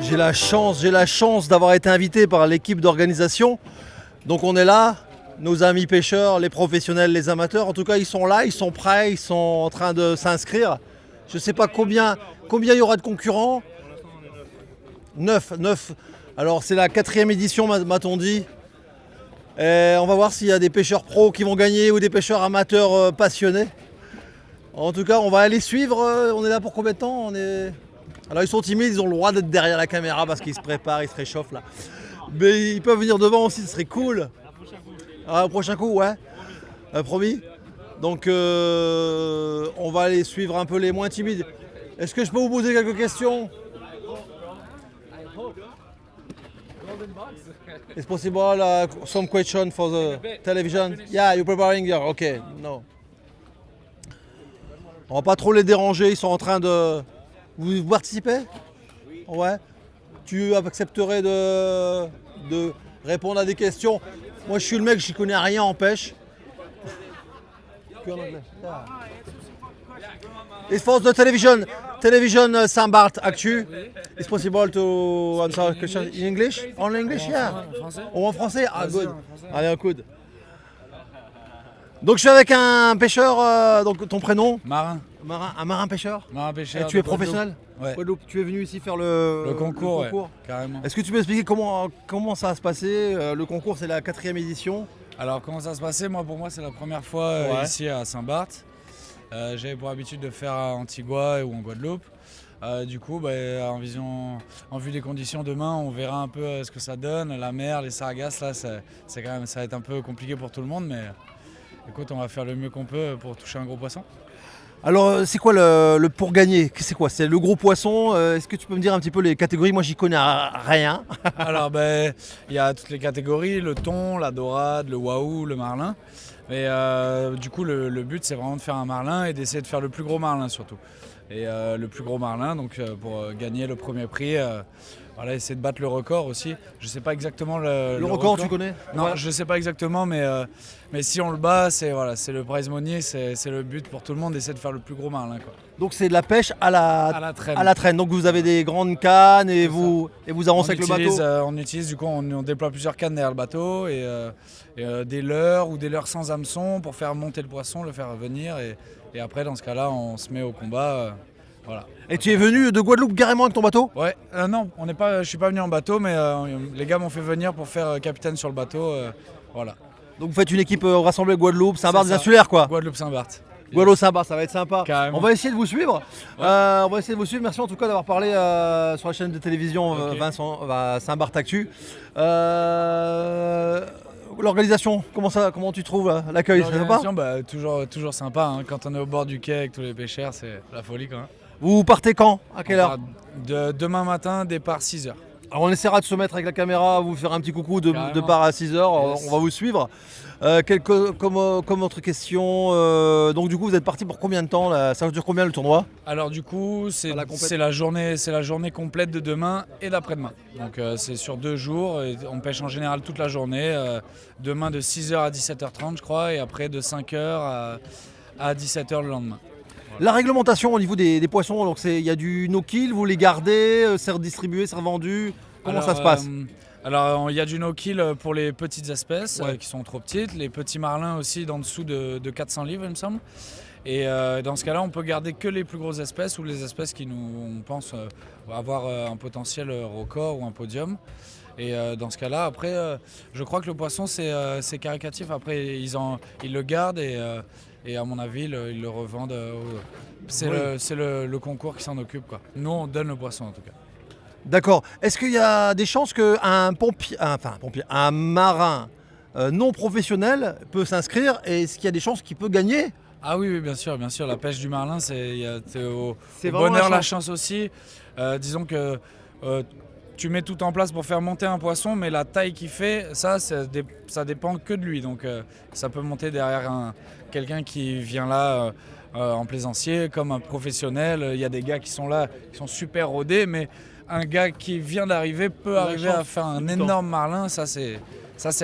J'ai la chance d'avoir été invité par l'équipe d'organisation. Donc on est là, nos amis pêcheurs, les professionnels, les amateurs. En tout cas, ils sont là, ils sont prêts, ils sont en train de s'inscrire. Je ne sais pas combien il y aura de concurrents. 9. Alors c'est la 4e édition, m'a-t-on dit. Et on va voir s'il y a des pêcheurs pros qui vont gagner ou des pêcheurs amateurs passionnés. En tout cas, on va aller suivre. On est là pour combien de temps? Alors ils sont timides, ils ont le droit d'être derrière la caméra parce qu'ils se préparent, ils se réchauffent là. Mais ils peuvent venir devant aussi, ce serait cool. Au prochain coup, ouais. Promis. Donc on va aller suivre un peu les moins timides. Est-ce que je peux vous poser quelques questions? Is possible some question for the television? Yeah, you're preparing here. Okay, no. On va pas trop les déranger, ils sont en train de... Vous participez? Ouais. Tu accepterais de répondre à des questions? Moi je suis le mec, je connais rien en pêche. Que en anglais. Yeah. It's for the television Saint-Barth Actu. It's possible to answer a question in English? Only English? Yeah. Ou en français? Ah, good. Allez, un coude. Donc je suis avec un pêcheur, donc ton prénom? Marin. Un marin pêcheur? Marin pêcheur. Et tu es professionnel? Ouais. Guadeloupe. Tu es venu ici faire le concours, ouais, carrément. Est-ce que tu peux expliquer comment ça va se passer? Le concours, c'est la 4e édition. Alors comment ça va se passer? Pour moi c'est la première fois ici à Saint-Barth. J'avais pour habitude de faire à Antigua ou en Guadeloupe. Du coup, en vue des conditions demain, on verra un peu ce que ça donne. La mer, les sargasses, là, ça va être un peu compliqué pour tout le monde, mais écoute, on va faire le mieux qu'on peut pour toucher un gros poisson. Alors, c'est quoi le pour gagner? C'est quoi? C'est le gros poisson? Est-ce que tu peux me dire un petit peu les catégories? Moi, j'y connais rien. Alors, il y a toutes les catégories, le thon, la dorade, le wahoo, le marlin. Mais du coup, le but, c'est vraiment de faire un marlin et d'essayer de faire le plus gros marlin surtout. Et le plus gros marlin, donc pour gagner le premier prix, essayer de battre le record aussi. Je sais pas exactement le record, tu connais? Non, je sais pas exactement, mais si on le bat, c'est le prize money, c'est le but pour tout le monde, d'essayer de faire le plus gros marlin, quoi. Donc c'est de la pêche à la traîne. À la traîne. Donc vous avez des grandes cannes et vous avancez avec le bateau. On utilise, du coup, on déploie plusieurs cannes derrière le bateau et des leurres ou des leurres sans hameçon pour faire monter le poisson, le faire venir et après dans ce cas-là on se met au combat. Voilà. Et tu es venu de Guadeloupe carrément avec ton bateau? Ouais, non, je suis pas venu en bateau, mais les gars m'ont fait venir pour faire capitaine sur le bateau. Voilà. Donc vous faites une équipe rassemblée Guadeloupe, Saint-Barth, des insulaires quoi? Guadeloupe, Saint-Barth. Guadeloupe, Saint-Barth, ça va être sympa. Carrément. On va essayer de vous suivre. Ouais. Merci en tout cas d'avoir parlé sur la chaîne de télévision Saint-Barth Actu. L'organisation, comment tu trouves l'accueil? C'est sympa? Toujours sympa, hein. Quand on est au bord du quai avec tous les pêcheurs, c'est la folie quand même. Vous partez quand? À quelle heure? Demain matin, départ 6h. Alors on essaiera de se mettre avec la caméra, vous faire un petit coucou de part à 6h, yes. On va vous suivre. Comme autre question, donc du coup vous êtes parti pour combien de temps là? Ça dure combien le tournoi? Alors du coup c'est la journée complète de demain et d'après-demain. Donc c'est sur 2 jours, et on pêche en général toute la journée. Demain de 6h à 17h30 je crois, et après de 5h à 17h le lendemain. La réglementation au niveau des poissons, donc il y a du no-kill, vous les gardez, c'est redistribué, c'est revendu, comment ça se passe? Alors il y a du no-kill pour les petites espèces qui sont trop petites, les petits marlins aussi d'en dessous de 400 livres il me semble. Et dans ce cas-là on peut garder que les plus grosses espèces ou les espèces qui on pense avoir un potentiel record ou un podium. Et dans ce cas-là après je crois que le poisson c'est caritatif, après ils le gardent et à mon avis ils le revendent. C'est le concours qui s'en occupe, quoi. Nous on donne le poisson en tout cas. D'accord. Est-ce qu'il y a des chances qu'un marin non professionnel peut s'inscrire, et est-ce qu'il y a des chances qu'il peut gagner? Ah oui, bien sûr. La pêche du marlin, c'est au vraiment bonheur, la chance aussi. Disons que tu mets tout en place pour faire monter un poisson, mais la taille qu'il fait, ça dépend que de lui. Donc ça peut monter derrière quelqu'un qui vient là, en plaisancier, comme un professionnel. Il y a des gars qui sont là, qui sont super rodés, mais un gars qui vient d'arriver peut arriver à faire un énorme marlin, ça c'est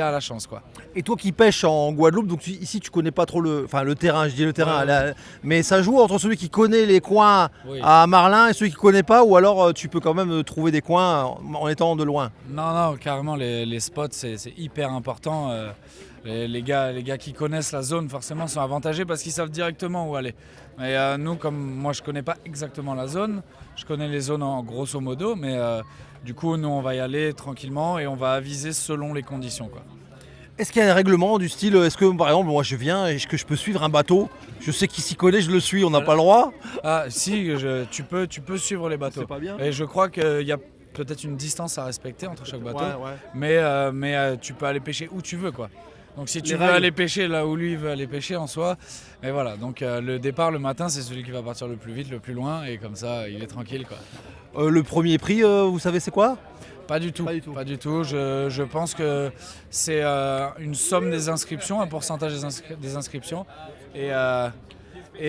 à la chance, quoi. Et toi qui pêches en Guadeloupe, donc ici tu connais pas trop le terrain, je dis le terrain, mais ça joue entre celui qui connaît les coins à Marlin et celui qui connaît pas, ou alors tu peux quand même trouver des coins en étant de loin. Non, carrément, les spots c'est hyper important. Les gars qui connaissent la zone forcément sont avantagés parce qu'ils savent directement où aller. Mais nous, comme moi je connais pas exactement la zone, je connais les zones en grosso modo, mais du coup nous on va y aller tranquillement et on va aviser selon les conditions, quoi. Est-ce qu'il y a un règlement du style, est-ce que par exemple moi je viens, est-ce que je peux suivre un bateau? Je sais qui s'y connaît, je le suis, on n'a pas le droit. Ah si, tu peux suivre les bateaux. C'est pas bien. Et je crois qu'il y a peut-être une distance à respecter entre chaque bateau, mais tu peux aller pêcher où tu veux, quoi. Donc si tu veux aller pêcher là où lui veut aller pêcher en soi, et voilà. Donc le départ le matin, c'est celui qui va partir le plus vite, le plus loin, et comme ça il est tranquille, quoi. Le premier prix, vous savez c'est quoi? Pas du tout. Je pense que c'est une somme des inscriptions, un pourcentage des inscriptions. Et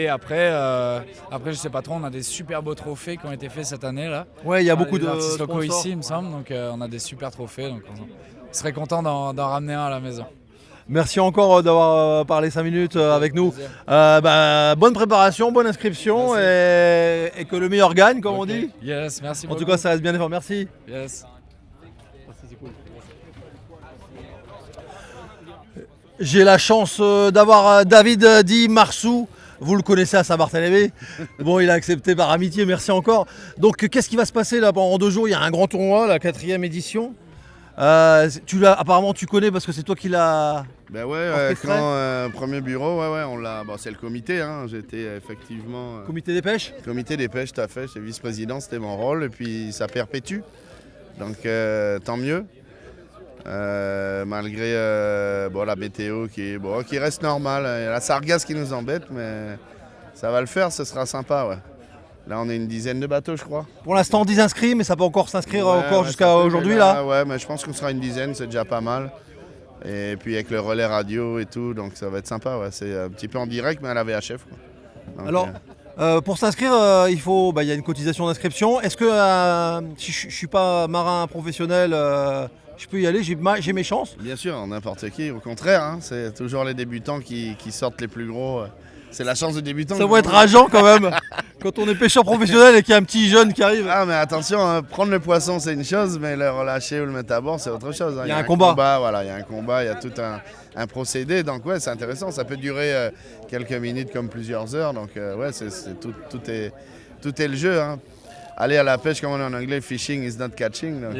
après, je sais pas trop, on a des super beaux trophées qui ont été faits cette année là. Ouais, il y a beaucoup d'artistes locaux sponsors ici, il me semble. Donc on a des super trophées. Donc on serait content d'en ramener un à la maison. Merci encore d'avoir parlé 5 minutes avec nous. Bonne préparation, bonne inscription et que le meilleur gagne, comme on dit. Yes, merci beaucoup. En tout cas, ça reste bien fort. Merci. Yes. J'ai la chance d'avoir David dit Marsou. Vous le connaissez à Saint-Barthélemy. Bon, il a accepté par amitié, merci encore. Donc, qu'est-ce qui va se passer là pendant 2 jours? Il y a un grand tournoi, la 4e édition. Apparemment, tu connais parce que c'est toi qui l'as. Ben ouais, premier bureau, on l'a. Bon, c'est le comité, hein. J'étais effectivement. Comité des pêches. Comité des pêches, tout à fait. J'étais vice-président, c'était mon rôle, et puis ça perpétue. Donc, tant mieux. Malgré la météo qui reste normale. Il y a la sargasse qui nous embête, mais ça va le faire, ce sera sympa, ouais. Là, on est une dizaine de bateaux, je crois. Pour l'instant, 10 inscrits, mais ça peut encore s'inscrire jusqu'à aujourd'hui, là. Ouais, mais je pense qu'on sera une dizaine, c'est déjà pas mal. Et puis avec le relais radio et tout, donc ça va être sympa, ouais. C'est un petit peu en direct, mais à la VHF, quoi. Donc, alors, pour s'inscrire, il y a une cotisation d'inscription. Est-ce que si je suis pas marin professionnel, je peux y aller, j'ai mes chances? Bien sûr, n'importe qui, au contraire, hein, c'est toujours les débutants qui sortent les plus gros. C'est la chance de débutant. Ça va être rageant quand même, quand on est pêcheur professionnel et qu'il y a un petit jeune qui arrive. Ah mais attention, hein, prendre le poisson c'est une chose, mais le relâcher ou le mettre à bord c'est autre chose. Hein. Il y a un combat. Il y a un combat, il y a tout un procédé, donc ouais c'est intéressant, ça peut durer quelques minutes comme plusieurs heures, donc tout est le jeu. Hein. Aller à la pêche, comme on dit en anglais, fishing is not catching. Donc,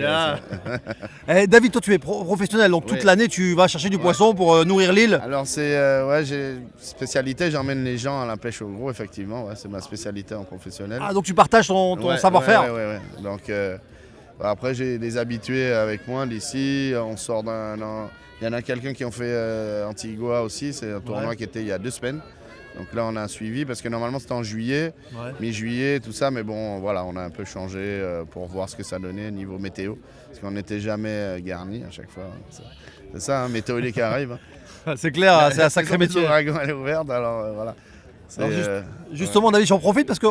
David, toi tu es professionnel, donc toute l'année tu vas chercher du poisson pour nourrir l'île. Alors j'ai spécialité, j'emmène les gens à la pêche au gros, effectivement, c'est ma spécialité en professionnel. Ah donc tu partages ton savoir-faire. Ouais. Donc après j'ai des habitués avec moi d'ici, on sort il y en a quelqu'un qui ont fait Antigua aussi, c'est un tournoi qui était il y a 2 semaines. Donc là, on a un suivi parce que normalement c'était en juillet, mi-juillet, tout ça. Mais bon, voilà, on a un peu changé pour voir ce que ça donnait niveau météo. Parce qu'on n'était jamais garni à chaque fois. C'est ça, météo qui arrive. Hein. C'est clair, c'est un sacré métier. L'ouragan elle est ouverte, alors voilà. Alors justement, David, j'en profite parce que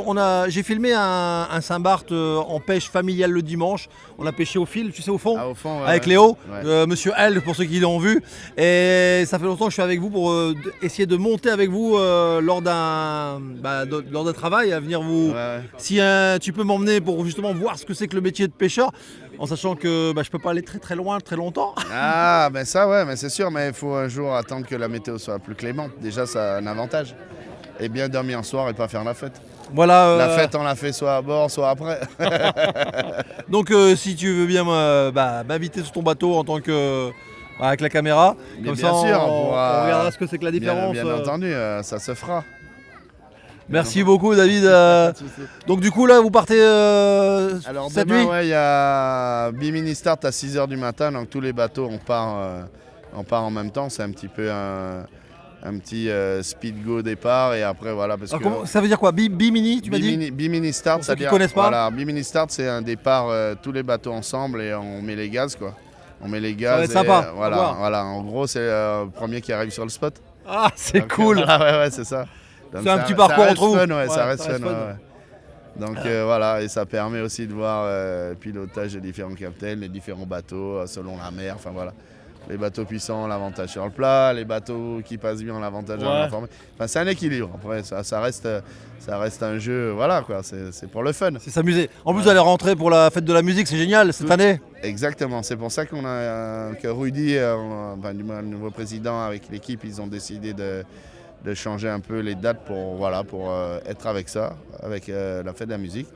j'ai filmé un Saint-Barth en pêche familiale le dimanche. On a pêché au fil, tu sais, au fond, avec Léo, Monsieur L, pour ceux qui l'ont vu. Et ça fait longtemps que je suis avec vous pour essayer de monter avec vous lors d'un travail, à venir vous. Si tu peux m'emmener pour justement voir ce que c'est que le métier de pêcheur, en sachant que je peux pas aller très très loin, très longtemps. Ah, ben ça, mais c'est sûr, mais il faut un jour attendre que la météo soit plus clémente. Déjà, ça a un avantage. Et bien dormir un soir et pas faire la fête. Voilà. La fête, on la fait soit à bord, soit après. Donc, si tu veux bien m'inviter sur ton bateau en tant que avec la caméra, comme bien ça, sûr, on regardera ce que c'est que la différence. Bien entendu, ça se fera. Merci beaucoup, David. Donc, du coup, là, vous partez alors, cette demain, nuit. Il y a Bimini Start à 6h du matin. Donc, tous les bateaux, on part en même temps. C'est un petit peu un petit speed go départ et après voilà parce que ça veut dire quoi? Bimini, tu m'as dit? Bimini Start, c'est-à-dire connaissent pas. Voilà, Bimini Start c'est un départ tous les bateaux ensemble et on met les gaz quoi. On met les gaz. Ça va être sympa. Voilà. En gros c'est le premier qui arrive sur le spot. Ah c'est cool. Ouais c'est ça. C'est un petit parcours entre vous. Ça reste fun. Ouais. Donc voilà, et ça permet aussi de voir le pilotage des différents captains, les différents bateaux selon la mer. Enfin voilà. Les bateaux puissants ont l'avantage sur le plat, les bateaux qui passent bien ont l'avantage dans la forme. Enfin, c'est un équilibre. Après, ça reste un jeu, voilà quoi. C'est pour le fun. C'est s'amuser. En plus, vous allez rentrer pour la fête de la musique, c'est génial cette année. Exactement. C'est pour ça que Rudy, du moins, le nouveau président avec l'équipe, ils ont décidé de changer un peu les dates pour être avec ça, avec la fête de la musique.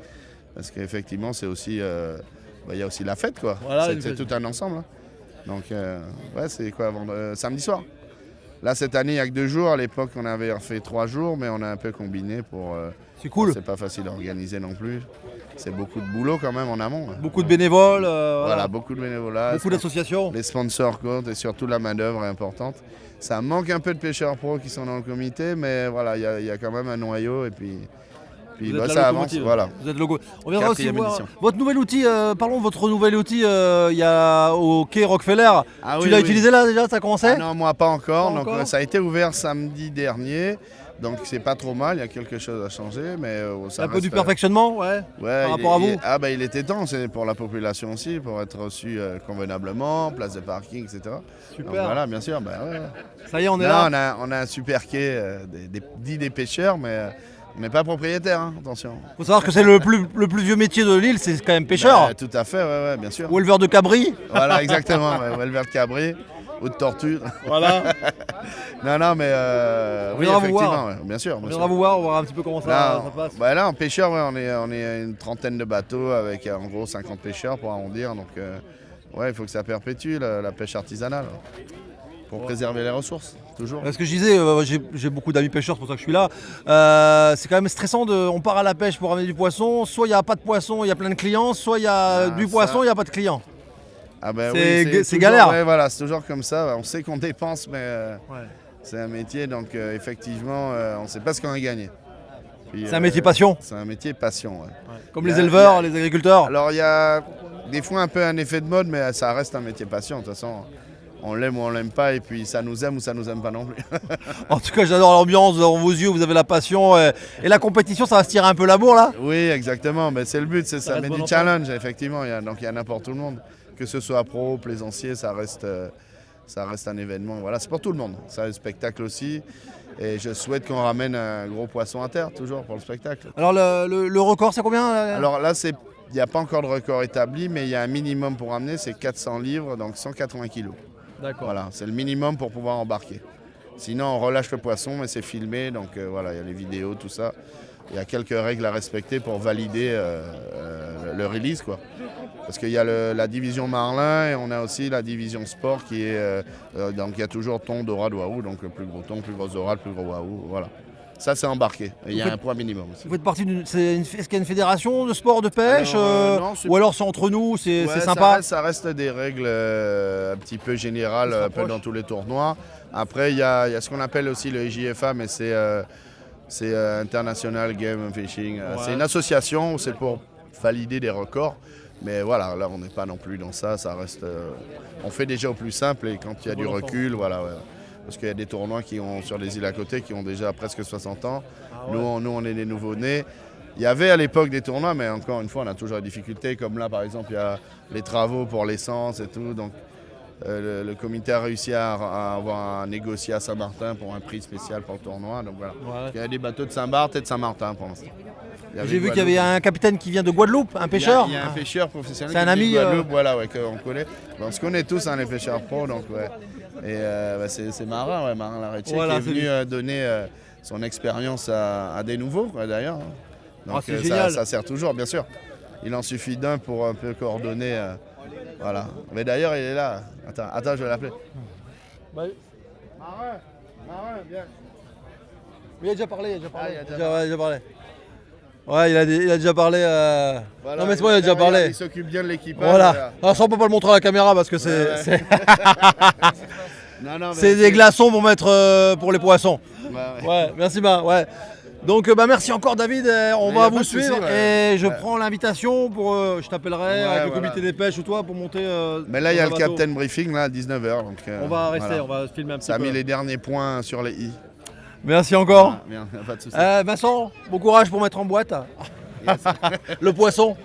Parce qu'effectivement, c'est aussi, il y a aussi la fête quoi. Voilà, c'est tout un ensemble. Hein. Donc, c'est quoi samedi soir. Là, cette année, il n'y a que 2 jours. À l'époque, on avait fait 3 jours, mais on a un peu combiné pour. C'est cool. C'est pas facile à organiser non plus. C'est beaucoup de boulot quand même en amont. Beaucoup de bénévoles. Voilà, beaucoup de bénévolat. Beaucoup d'associations. Les sponsors comptent et surtout la main-d'œuvre est importante. Ça manque un peu de pêcheurs pros qui sont dans le comité, mais voilà, il y a quand même un noyau et puis ça avance. Voilà. Vous êtes logo. On viendra aussi voir votre nouvel outil. Parlons de votre nouvel outil. Il y a au quai Rockefeller. Tu l'as utilisé là déjà? Ça a commencé? Non, moi pas encore. Ça a été ouvert samedi dernier. Donc c'est pas trop mal. Il y a quelque chose à changer, mais ça un peu du perfectionnement, par rapport à vous. Il était temps. C'est pour la population aussi, pour être reçu convenablement, place de parking, etc. Super. Donc, voilà, bien sûr. Ça y est, on est là. On a un super quai des pêcheurs, mais pas propriétaire, hein, attention. Il faut savoir que c'est le plus vieux métier de l'île, c'est quand même pêcheur. Tout à fait, bien sûr. Ou éleveur de cabri. Voilà, exactement, ou éleveur de cabri, ou de tortue. Voilà. non, mais oui, effectivement, bien sûr. On viendra vous voir, on va voir un petit peu comment ça passe. Là, en pêcheur, on est une trentaine de bateaux avec en gros 50 pêcheurs pour arrondir. Donc, il faut que ça perpétue la pêche artisanale. Pour préserver les ressources, toujours. Ce que je disais, j'ai beaucoup d'amis pêcheurs, c'est pour ça que je suis là. C'est quand même stressant, on part à la pêche pour ramener du poisson, soit il n'y a pas de poisson, il y a plein de clients, soit il y a du poisson, il n'y a pas de clients. C'est galère. Voilà, c'est toujours comme ça, on sait qu'on dépense, mais c'est un métier, donc effectivement, on ne sait pas ce qu'on a gagné. C'est un métier passion. C'est un métier passion, Comme les éleveurs, les agriculteurs. Alors il y a des fois un peu un effet de mode, mais ça reste un métier passion, de toute façon. On l'aime ou on l'aime pas, et puis ça nous aime ou ça nous aime pas non plus. En tout cas, j'adore l'ambiance dans vos yeux, vous avez la passion. Et la compétition, ça va se tirer un peu la bourre là? Oui, exactement, mais c'est le but, ça met du challenge, effectivement. Donc il y en a pour tout le monde. Que ce soit pro, plaisancier, ça reste un événement. Voilà, c'est pour tout le monde. C'est un spectacle aussi. Et je souhaite qu'on ramène un gros poisson à terre, toujours pour le spectacle. Alors le record, c'est combien? Alors là, il n'y a pas encore de record établi, mais il y a un minimum pour ramener, c'est 400 livres, donc 180 kilos. D'accord. Voilà, c'est le minimum pour pouvoir embarquer. Sinon, on relâche le poisson, mais c'est filmé, donc il y a les vidéos, tout ça. Il y a quelques règles à respecter pour valider le release, quoi. Parce qu'il y a la division marlin et on a aussi la division sport qui est... donc il y a toujours thon, dorade, waouh, donc le plus gros thon, plus grosse dorade, plus gros waouh, voilà. Ça, c'est embarqué. Et il y a un poids minimum aussi. Vous faites partie est-ce qu'il y a une fédération de sport de pêche non, ou alors c'est entre nous, c'est sympa? Ça reste des règles un petit peu générales, un peu dans tous les tournois. Après, il y a ce qu'on appelle aussi le IJFA, mais c'est International Game Fishing. C'est une association où c'est pour valider des records. Mais voilà, là, on n'est pas non plus dans ça. Ça reste, on fait déjà au plus simple et quand il y a du recul, voilà. Parce qu'il y a des tournois sur les îles à côté qui ont déjà presque 60 ans. Nous, on est des nouveaux-nés. Il y avait à l'époque des tournois, mais encore une fois, on a toujours des difficultés. Comme là, par exemple, il y a les travaux pour l'essence et tout. Donc, le comité a réussi à négocier à Saint-Martin pour un prix spécial pour le tournoi. Donc voilà. Il y a des bateaux de Saint-Barth et de Saint-Martin pour l'instant. J'ai vu qu'il y avait un capitaine qui vient de Guadeloupe, un pêcheur. Il y a un pêcheur professionnel. C'est un ami. De Guadeloupe, voilà, qu'on connaît. On se connaît tous, les pêcheurs pros, donc ouais. Et c'est Marin, Marin Larettier, qui est venu donner son expérience à des nouveaux, d'ailleurs. Donc ça sert toujours, bien sûr. Il en suffit d'un pour un peu coordonner. Voilà. Mais d'ailleurs, il est là. Attends, je vais l'appeler. Marin, viens. Mais il a déjà parlé, Ouais, il a déjà parlé. Voilà, non mais c'est bon, il a déjà parlé. Il s'occupe bien de l'équipage. Voilà. Alors ça, on peut pas le montrer à la caméra parce que c'est non, c'est des glaçons pour mettre pour les poissons. Ouais. Merci ouais. Donc merci encore David, on va vous suivre et je prends l'invitation pour je t'appellerai avec le comité des pêches ou toi pour monter. Mais là il y a le Captain Briefing là à 19h. Donc, on va rester, on va filmer un petit peu. Ça a mis les derniers points sur les i. Merci encore. Ah, bien, pas de souci. Vincent, bon courage pour mettre en boîte. Yes. Le poisson.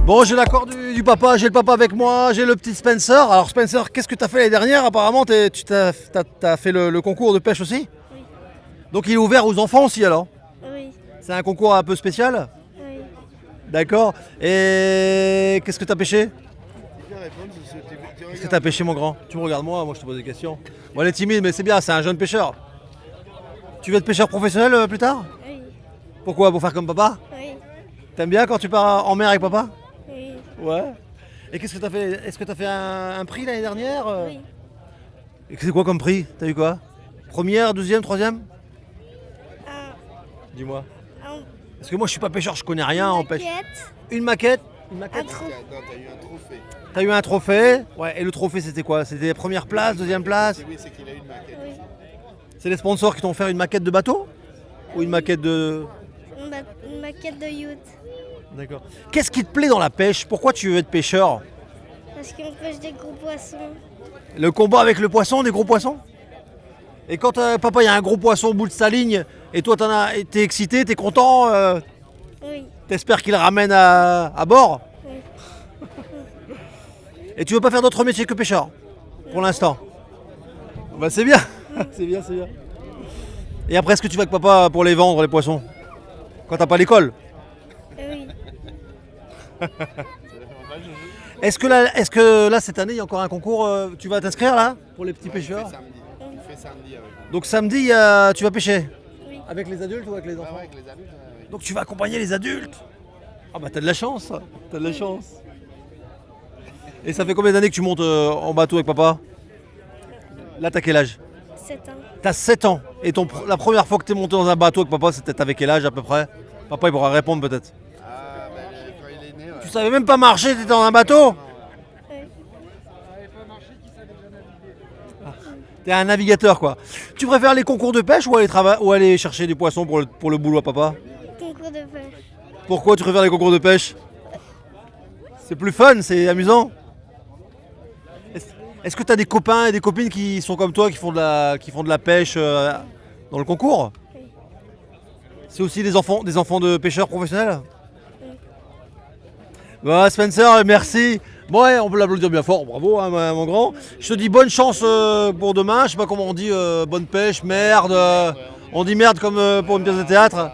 Bon, j'ai l'accord du papa, j'ai le papa avec moi, j'ai le petit Spencer. Alors Spencer, qu'est-ce que tu as fait l'année dernière? Apparemment, tu as fait le concours de pêche aussi? Oui. Donc il est ouvert aux enfants aussi alors? Oui, C'est un concours un peu spécial? oui. D'accord. Et qu'est-ce que tu as pêché? Qu'est-ce que tu as pêché mon grand? Tu me regardes moi je te pose des questions. Bon, elle est timide mais c'est bien, c'est un jeune pêcheur. Tu veux être pêcheur professionnel plus tard? Oui, Pourquoi? Pour faire comme papa? oui, T'aimes bien quand tu pars en mer avec papa? oui, Ouais. Et qu'est-ce que tu as fait? Est-ce que tu as fait un prix l'année dernière? oui. Et c'est quoi comme prix? T'as eu quoi? Première, deuxième, troisième? Un, Dis-moi. un Parce que moi je suis pas pêcheur, je connais rien en pêche. maquette, Une maquette? Une un maquette? trou. Non, t'as eu un trophée. T'as eu un trophée? Ouais, et le trophée c'était quoi? C'était première place, deuxième place? Oui, c'est qu'il a eu une maquette. Oui, C'est les sponsors qui t'ont offert une maquette de bateau? Ou une maquette de... une maquette de yacht. D'accord. Qu'est-ce qui te plaît dans la pêche? Pourquoi tu veux être pêcheur? Parce qu'on pêche des gros poissons. Le combat avec le poisson, des gros poissons? Et quand papa il y a un gros poisson au bout de sa ligne et toi t'es excité, t'es content, Oui, t'espères qu'il ramène à bord? oui. Et tu veux pas faire d'autres métiers que pêcheur? Pour l'instant? Bah c'est bien, c'est bien, c'est bien. Et après est-ce que tu vas avec papa pour les vendre les poissons? Quand t'as pas l'école? Oui, Est-ce que là cette année il y a encore un concours, tu vas t'inscrire là? Pour les petits pêcheurs? Il fait samedi avec nous. Donc samedi tu vas pêcher? oui. Avec les adultes ou avec les enfants? Ouais, avec les adultes. Oui. Donc tu vas accompagner les adultes? Ah bah t'as de la chance, t'as de la chance. Et ça fait combien d'années que tu montes en bateau avec papa? Là t'as quel âge? 7 ans. T'as 7 ans. Et la première fois que t'es monté dans un bateau avec papa, c'était avec quel âge à peu près? Papa il pourra répondre peut-être. Ah, ben, quand il est né, ouais. Tu savais même pas marcher, t'étais dans un bateau? Oui, T'es un navigateur quoi. Tu préfères les concours de pêche ou aller chercher du poisson pour le boulot à papa? concours de pêche. Pourquoi tu préfères les concours de pêche? C'est plus fun, c'est amusant. Est-ce que tu as des copains et des copines qui sont comme toi, qui font de la pêche dans le concours? Oui. C'est aussi des enfants de pêcheurs professionnels? Bah, Spencer, merci. Bon, ouais, on peut l'applaudir bien fort, bravo hein, mon grand. Je te dis bonne chance pour demain, je sais pas comment on dit, bonne pêche, merde. On dit merde comme pour une pièce de théâtre.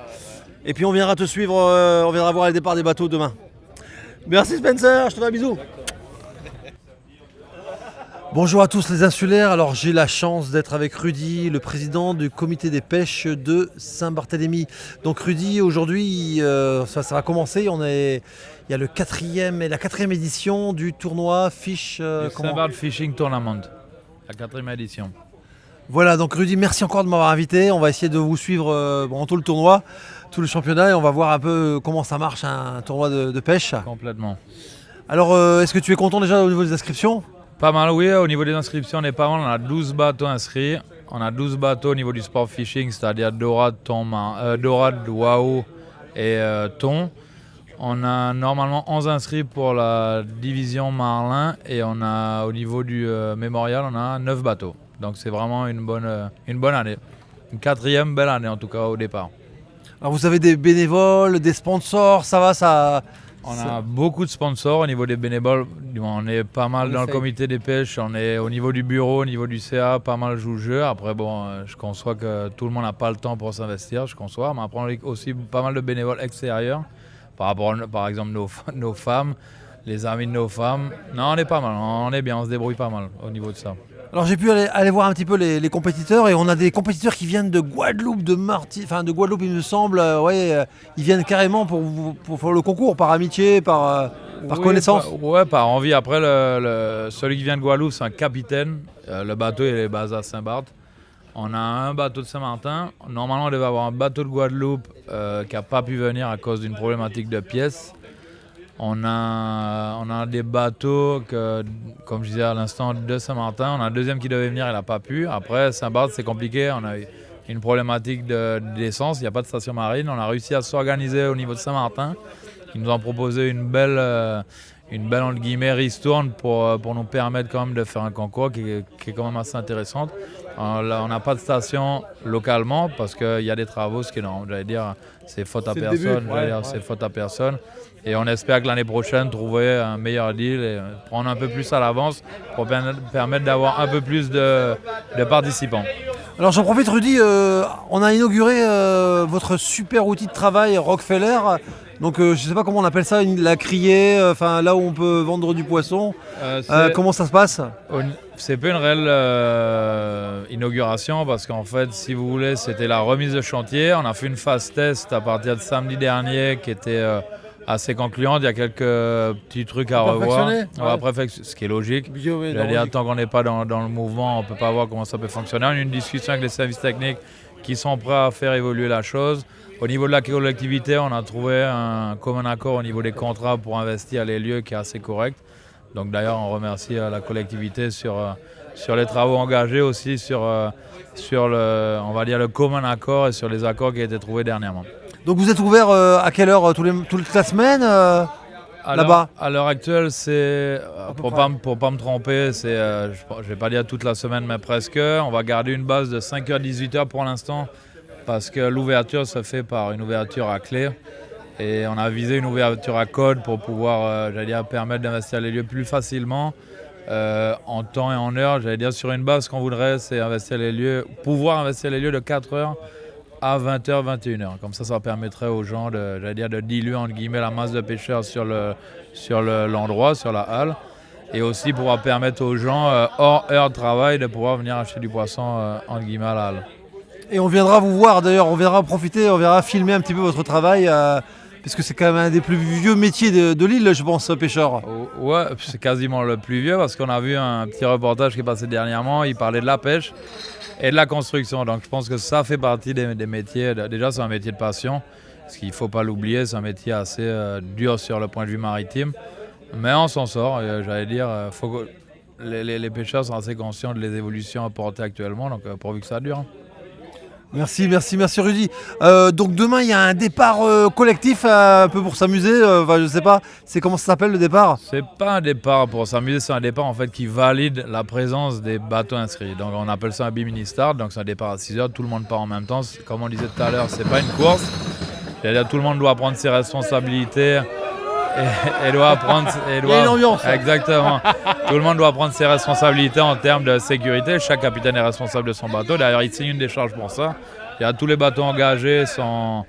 Et puis on viendra te suivre, on viendra voir le départ des bateaux demain. Merci Spencer, je te fais un bisou. Bonjour à tous les insulaires, alors j'ai la chance d'être avec Rudy, le président du comité des pêches de Saint-Barthélemy. Donc Rudy, aujourd'hui ça va commencer, il y a la quatrième édition du tournoi Fish... Saint-Barth Fishing Tournament, la 4e édition. Voilà, donc Rudy, merci encore de m'avoir invité. On va essayer de vous suivre pendant tout le tournoi, tout le championnat, et on va voir un peu comment ça marche un tournoi de pêche. Complètement. Alors, est-ce que tu es content déjà au niveau des inscriptions? Pas mal, oui. Au niveau des inscriptions, on est pas mal. On a 12 bateaux inscrits. On a 12 bateaux au niveau du sport fishing, c'est-à-dire dorade, waouh et thon. On a normalement 11 inscrits pour la division marlin et on a au niveau du mémorial, on a 9 bateaux. Donc c'est vraiment une bonne année. Une 4e belle année en tout cas au départ. Alors vous avez des bénévoles, des sponsors, ça va, ça... On a beaucoup de sponsors au niveau des bénévoles. On est pas mal dans le comité des pêches. On est au niveau du bureau, au niveau du CA, pas mal joue le jeu. Après, bon, je conçois que tout le monde n'a pas le temps pour s'investir, je conçois. Mais après, on a aussi pas mal de bénévoles extérieurs. Par exemple, nos femmes, les amis de nos femmes. Non, on est pas mal, on est bien, on se débrouille pas mal au niveau de ça. Alors j'ai pu aller voir un petit peu les compétiteurs et on a des compétiteurs qui viennent de Guadeloupe, de Guadeloupe il me semble, ils viennent carrément pour faire le concours, par amitié, par connaissance. Par envie. Après, celui qui vient de Guadeloupe, c'est un capitaine. Le bateau il est basé à Saint-Barth. On a un bateau de Saint-Martin. Normalement, on devait avoir un bateau de Guadeloupe qui n'a pas pu venir à cause d'une problématique de pièces. On a des bateaux, comme je disais à l'instant, de Saint-Martin. On a un deuxième qui devait venir, il n'a pas pu. Après, Saint-Barth, c'est compliqué. On a eu une problématique d'essence. Il n'y a pas de station marine. On a réussi à s'organiser au niveau de Saint-Martin. Ils nous ont proposé une belle une belle entre guillemets ristourne pour nous permettre quand même de faire un concours qui est quand même assez intéressant. Là, on n'a pas de station localement parce qu'il y a des travaux, ce qui est normal. J'allais dire, c'est faute à personne. C'est faute à personne. Et on espère que l'année prochaine, trouver un meilleur deal et prendre un peu plus à l'avance pour permettre d'avoir un peu plus de participants. Alors j'en profite Rudy, on a inauguré votre super outil de travail Rockefeller. Donc je ne sais pas comment on appelle ça, la criée, là où on peut vendre du poisson. Comment ça se passe? C'est pas une réelle inauguration parce qu'en fait, si vous voulez, c'était la remise de chantier. On a fait une phase test à partir de samedi dernier qui était assez concluante. Il y a quelques petits trucs à revoir. Après, ce qui est logique. Tant qu'on n'est pas dans le mouvement, on ne peut pas voir comment ça peut fonctionner. On a eu une discussion avec les services techniques qui sont prêts à faire évoluer la chose. Au niveau de la collectivité, on a trouvé un commun accord au niveau des contrats pour investir les lieux qui est assez correct. Donc d'ailleurs, on remercie la collectivité sur les travaux engagés aussi, sur le commun accord et sur les accords qui ont été trouvés dernièrement. Donc vous êtes ouvert à quelle heure toute la semaine là-bas? À l'heure actuelle, c'est pour pas me tromper, je vais pas dire toute la semaine, mais presque. On va garder une base de 5h-18h pour l'instant parce que l'ouverture se fait par une ouverture à clé. Et on a visé une ouverture à code pour pouvoir permettre d'investir les lieux plus facilement en temps et en heure. Sur une base, ce qu'on voudrait, c'est pouvoir investir les lieux de 4h à 20h, 21h. Comme ça permettrait aux gens de diluer entre guillemets la masse de pêcheurs sur l'endroit, sur la halle. Et aussi pouvoir permettre aux gens, hors heure de travail, de pouvoir venir acheter du poisson entre guillemets à la halle. Et on viendra vous voir d'ailleurs, on viendra profiter, on viendra filmer un petit peu votre travail. Parce que c'est quand même un des plus vieux métiers de l'île, je pense, pêcheur. Ouais, c'est quasiment le plus vieux parce qu'on a vu un petit reportage qui est passé dernièrement. Il parlait de la pêche et de la construction. Donc je pense que ça fait partie des métiers. Déjà, c'est un métier de passion. Parce qu'il ne faut pas l'oublier, c'est un métier assez dur sur le point de vue maritime. Mais on s'en sort. Les pêcheurs sont assez conscients de les évolutions apportées actuellement. Donc pourvu que ça dure. Merci Rudy. Donc demain il y a un départ collectif un peu pour s'amuser, je sais pas, c'est comment ça s'appelle le départ? C'est pas un départ pour s'amuser, c'est un départ en fait qui valide la présence des bateaux inscrits. Donc on appelle ça un bimini start, donc c'est un départ à 6h, tout le monde part en même temps. Comme on disait tout à l'heure, c'est pas une course. C'est-à-dire tout le monde doit prendre ses responsabilités. Et doit prendre. Il y a une ambiance. Exactement. Tout le monde doit prendre ses responsabilités en termes de sécurité. Chaque capitaine est responsable de son bateau. D'ailleurs, il signe une décharge pour ça. Tous les bateaux engagés sont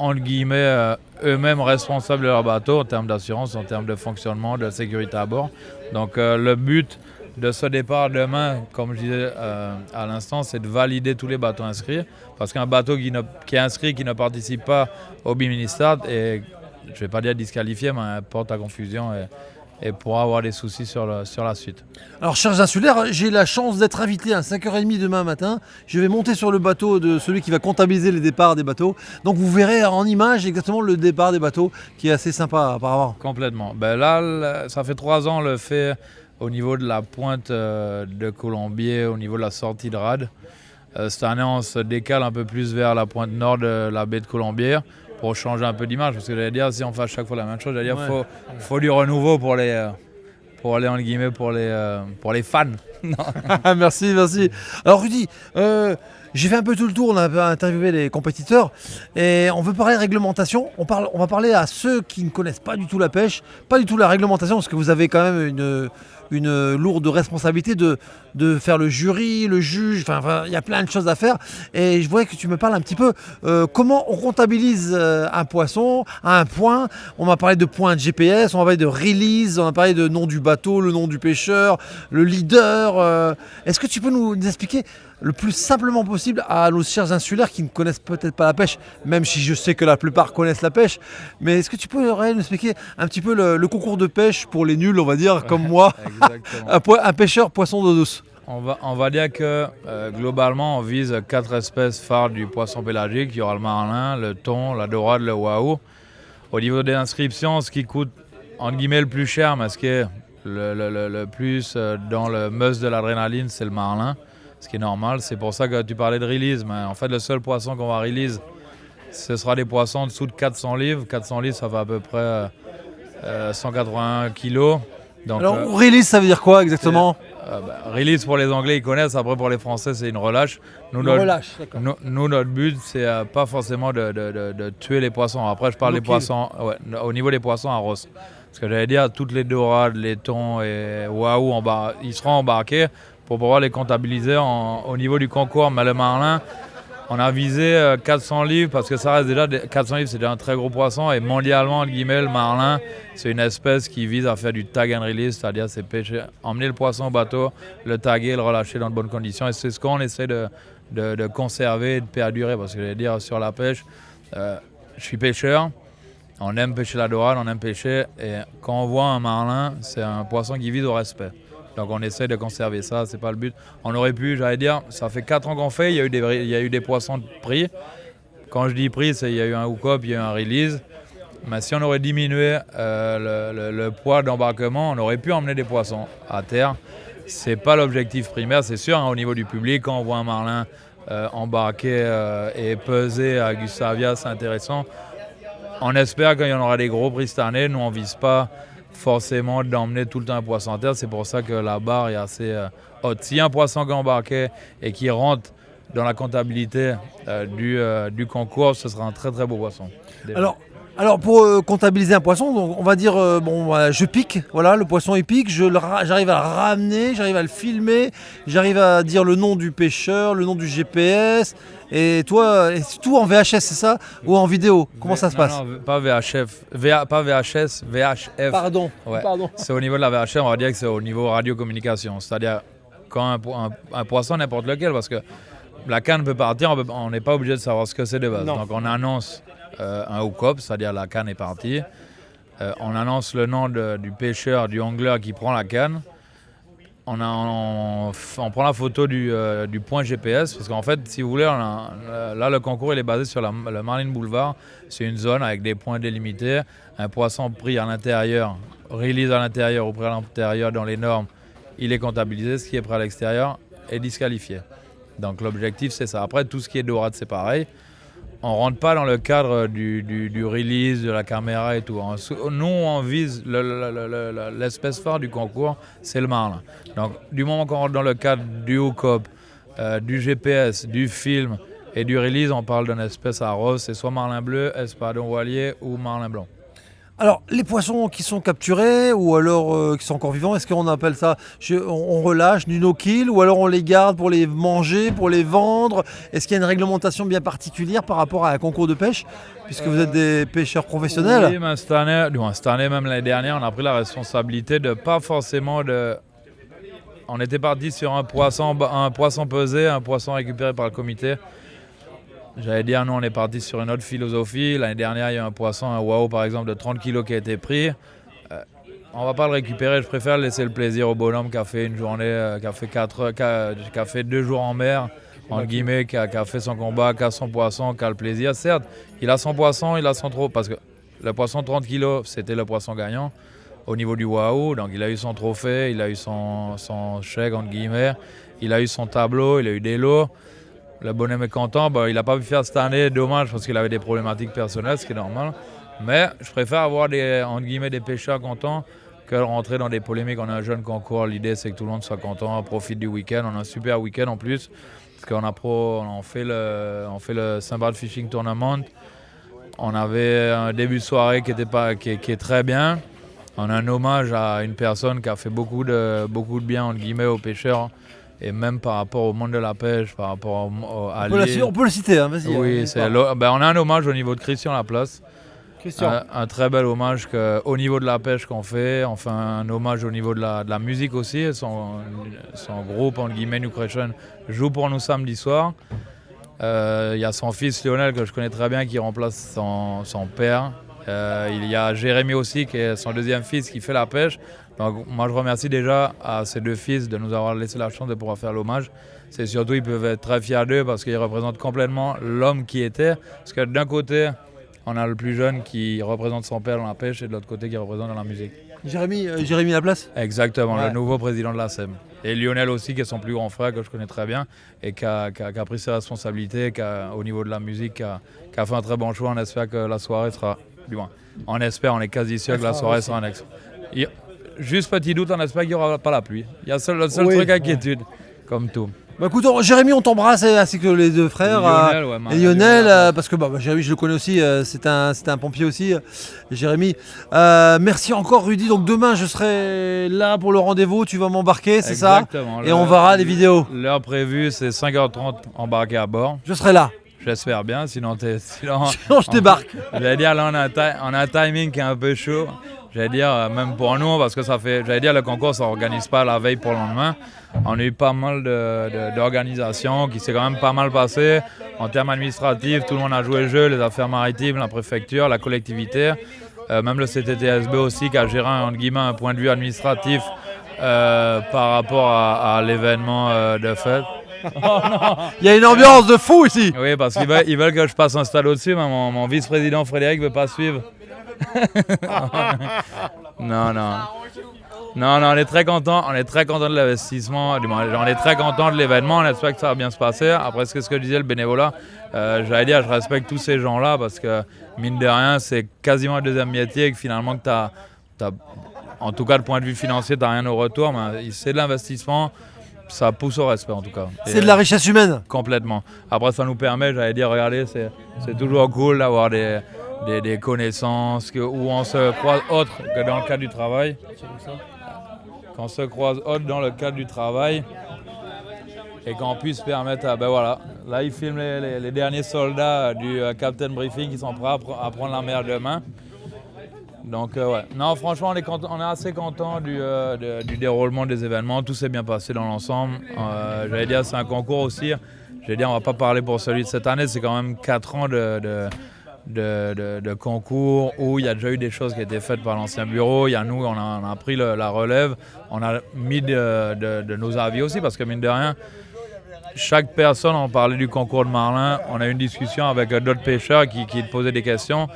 entre guillemets eux-mêmes responsables de leur bateau en termes d'assurance, en termes de fonctionnement, de sécurité à bord. Donc le but de ce départ demain, comme je disais à l'instant, c'est de valider tous les bateaux inscrits. Parce qu'un bateau qui est inscrit, qui ne participe pas au Bimini Start, et je ne vais pas dire disqualifié, mais porte à confusion et pourra avoir des soucis sur la suite. Alors, chers insulaires, j'ai la chance d'être invité à 5h30 demain matin. Je vais monter sur le bateau de celui qui va comptabiliser les départs des bateaux. Donc, vous verrez en image exactement le départ des bateaux qui est assez sympa apparemment. Complètement. Là, ça fait 3 ans, on le fait au niveau de la pointe de Colombier, au niveau de la sortie de rade. Cette année, on se décale un peu plus vers la pointe nord de la baie de Colombier pour changer un peu d'image, parce que si on fait à chaque fois la même chose, faut du renouveau pour les entre guillemets pour les fans. Merci. Alors Rudy, j'ai fait un peu tout le tour, on a interviewé les compétiteurs et on veut parler de réglementation. On va parler à ceux qui ne connaissent pas du tout la pêche, pas du tout la réglementation, parce que vous avez quand même une lourde responsabilité de faire le jury, le juge, il y a plein de choses à faire. Et je voudrais que tu me parles un petit peu comment on comptabilise un poisson à un point. On m'a parlé de points de GPS, on m'a parlé de release, on a parlé de nom du bateau, le nom du pêcheur, le leader. Est-ce que tu peux nous expliquer le plus simplement possible à nos chers insulaires qui ne connaissent peut-être pas la pêche, même si je sais que la plupart connaissent la pêche, mais est-ce que tu peux nous expliquer un petit peu le concours de pêche pour les nuls, on va dire, comme moi, un pêcheur poisson d'eau douce? On va dire que globalement, on vise 4 espèces phares du poisson pélagique. Il y aura le marlin, le thon, la dorade, le wahoo. Au niveau des inscriptions, ce qui coûte entre guillemets le plus cher, mais ce qui est le plus dans le must de l'adrénaline, c'est le marlin. Ce qui est normal, c'est pour ça que tu parlais de release. Mais en fait, le seul poisson qu'on va release, ce sera des poissons en dessous de 400 livres. 400 livres, ça fait à peu près 181 kilos. Donc, Alors, release, ça veut dire quoi exactement? Release pour les Anglais, ils connaissent. Après, pour les Français, c'est une relâche. Nous, Relâche, d'accord. notre but, c'est pas forcément de tuer les poissons. Après, je parle No des kill. poissons, au niveau des poissons à Ross. Parce que j'allais dire, toutes les dorades, les thons et waouh, ils seront embarqués pour pouvoir les comptabiliser au niveau du concours. Mais le marlin, on a visé 400 livres parce que ça reste déjà 400 livres, c'est déjà un très gros poisson. Et mondialement, entre guillemets, le marlin, c'est une espèce qui vise à faire du tag and release, c'est-à-dire c'est pêcher, emmener le poisson au bateau, le taguer, le relâcher dans de bonnes conditions. Et c'est ce qu'on essaie de conserver et de perdurer. Parce que je vais dire, sur la pêche, je suis pêcheur, on aime pêcher la dorade, on aime pêcher. Et quand on voit un marlin, c'est un poisson qui vise au respect. Donc on essaie de conserver ça, c'est pas le but. On aurait pu, j'allais dire, ça fait 4 ans qu'on fait, il y a eu des poissons de prix. Quand je dis prix, c'est il y a eu un hook-up, il y a eu un release. Mais si on aurait diminué le poids d'embarquement, on aurait pu emmener des poissons à terre. C'est pas l'objectif primaire, c'est sûr, hein, au niveau du public, quand on voit un marlin embarqué et pesé à Gustavia, c'est intéressant. On espère qu'il y en aura des gros prix cette année, nous on vise pas forcément d'emmener tout le temps un poisson à terre, c'est pour ça que la barre est assez haute. S'il y a un poisson qui est embarqué et qui rentre dans la comptabilité du concours, ce sera un très très beau poisson. Alors pour comptabiliser un poisson, donc on va dire je pique, voilà, le poisson il pique, j'arrive à le ramener, j'arrive à le filmer, j'arrive à dire le nom du pêcheur, le nom du GPS, et toi, c'est tout en VHS, c'est ça? Ou en vidéo? Comment ça se passe? Non, pas VHF, pas VHS, VHF. Pardon. C'est au niveau de la VHF, on va dire que c'est au niveau radiocommunication, c'est-à-dire quand un poisson, n'importe lequel, parce que la canne peut partir, on n'est pas obligé de savoir ce que c'est de base. Non. Donc on annonce un hook-up, c'est-à-dire la canne est partie. On annonce le nom du pêcheur, du angler qui prend la canne. On prend la photo du point GPS, parce qu'en fait, si vous voulez, là le concours il est basé sur le Marlin Boulevard. C'est une zone avec des points délimités. Un poisson pris à l'intérieur, release à l'intérieur ou pris à l'intérieur dans les normes, il est comptabilisé. Ce qui est pris à l'extérieur est disqualifié. Donc l'objectif c'est ça. Après, tout ce qui est dorade, c'est pareil. On ne rentre pas dans le cadre du release, de la caméra et tout. Nous, on vise l'espèce phare du concours, c'est le marlin. Donc, du moment qu'on rentre dans le cadre du hook-up, du GPS, du film et du release, on parle d'une espèce à rose. C'est soit marlin bleu, espadon voilier ou marlin blanc. Alors, les poissons qui sont capturés ou alors qui sont encore vivants, est-ce qu'on appelle ça, on relâche du no-kill ou alors on les garde pour les manger, pour les vendre? Est-ce qu'il y a une réglementation bien particulière par rapport à un concours de pêche, puisque vous êtes des pêcheurs professionnels? Oui, mais cette année, même l'année dernière, on a pris la responsabilité de pas forcément On était parti sur un poisson pesé, un poisson récupéré par le comité. J'allais dire, nous on est parti sur une autre philosophie. L'année dernière, il y a un poisson, un wow par exemple, de 30 kg qui a été pris. On va pas le récupérer, je préfère laisser le plaisir au bonhomme qui a fait une journée, qui a fait 2 jours en mer, entre guillemets, qui a fait son combat, qui a son poisson, qui a le plaisir. Certes, il a son poisson, il a son trop, parce que le poisson 30 kg, c'était le poisson gagnant au niveau du Wahoo. Donc il a eu son trophée, il a eu son chèque, entre guillemets, il a eu son tableau, il a eu des lots. Le bonhomme est content, il n'a pas pu faire cette année, dommage parce qu'il avait des problématiques personnelles, ce qui est normal. Mais je préfère avoir entre guillemets, des pêcheurs contents que de rentrer dans des polémiques. On a un jeune concours, l'idée c'est que tout le monde soit content, profite du week-end. On a un super week-end en plus, parce on fait le Saint-Barth Fishing Tournament. On avait un début de soirée qui est très bien. On a un hommage à une personne qui a fait beaucoup de bien entre guillemets aux pêcheurs. Et même par rapport au monde de la pêche, par rapport à l'île. On peut le citer, hein, vas-y. Oui, on a un hommage au niveau de Christian Laplace. Un très bel hommage au niveau de la pêche qu'on fait. On fait un hommage au niveau de la musique aussi. Son groupe, entre guillemets, New Creation, joue pour nous samedi soir. Il y a son fils Lionel, que je connais très bien, qui remplace son père. Il y a Jérémy aussi, qui est son deuxième fils, qui fait la pêche. Donc moi je remercie déjà à ces 2 fils de nous avoir laissé la chance de pouvoir faire l'hommage. C'est surtout, ils peuvent être très fiers d'eux parce qu'ils représentent complètement l'homme qui était. Parce que d'un côté, on a le plus jeune qui représente son père dans la pêche et de l'autre côté qui représente dans la musique. Jérémy Laplace? Exactement, ouais. Le nouveau président de la SEM. Et Lionel aussi, qui est son plus grand frère, que je connais très bien, et qui a pris ses responsabilités, au niveau de la musique, qui a fait un très bon choix. On espère que la soirée sera du moins. On espère, on est quasi sûr que la soirée sera un ex. Juste petit doute, on espère qu'il n'y aura pas la pluie. Il y a le seul truc inquiétude, comme tout. Bah écoute, Jérémy, on t'embrasse ainsi que les deux frères. Lionel, ouais, et Lionel, parce que Jérémy, je le connais aussi, c'est un pompier aussi, Jérémy. Merci encore, Rudy. Donc demain, je serai là pour le rendez-vous. Tu vas m'embarquer, c'est ça? Exactement. Et on verra les vidéos. L'heure prévue, c'est 5h30 embarqué à bord. Je serai là. J'espère bien, sinon je débarque. J'allais dire, là, on a un timing qui est un peu chaud. J'allais dire, même pour nous, parce que j'allais dire, le concours, ça s'organise pas la veille pour le lendemain. On a eu pas mal d'organisations qui s'est quand même pas mal passé. En termes administratifs, tout le monde a joué le jeu, les affaires maritimes, la préfecture, la collectivité. Même le CTTSB aussi, qui a géré, entre guillemets, un point de vue administratif par rapport à l'événement de fête. Oh non. Il y a une ambiance de fou ici. Oui, parce qu'ils veulent que je passe un stade au-dessus, mais mon vice-président Frédéric ne veut pas suivre. Non, on est très content de l'investissement, on est très content de l'événement, on espère que ça va bien se passer. Après, c'est ce que je disais, le bénévolat, j'allais dire, je respecte tous ces gens-là parce que, mine de rien, c'est quasiment le deuxième métier et que finalement, t'as, en tout cas, du point de vue financier, tu n'as rien au retour, mais c'est de l'investissement. Ça pousse au respect en tout cas. C'est de la richesse humaine. Complètement. Après, ça nous permet, j'allais dire, regardez, c'est toujours cool d'avoir des connaissances où on se croise autre que dans le cadre du travail. Qu'on se croise autre dans le cadre du travail et qu'on puisse permettre à, voilà, là ils filment les derniers soldats du Captain Briefing qui sont prêts à prendre la mer demain. Donc ouais, non franchement on est assez content du déroulement des événements, tout s'est bien passé dans l'ensemble. J'allais dire c'est un concours aussi, j'allais dire on va pas parler pour celui de cette année, c'est quand même 4 ans de concours où il y a déjà eu des choses qui ont été faites par l'ancien bureau, il y a nous on a pris la relève, on a mis de nos avis aussi parce que mine de rien, chaque personne, on parlait du concours de Marlin, on a eu une discussion avec d'autres pêcheurs qui posaient des questions.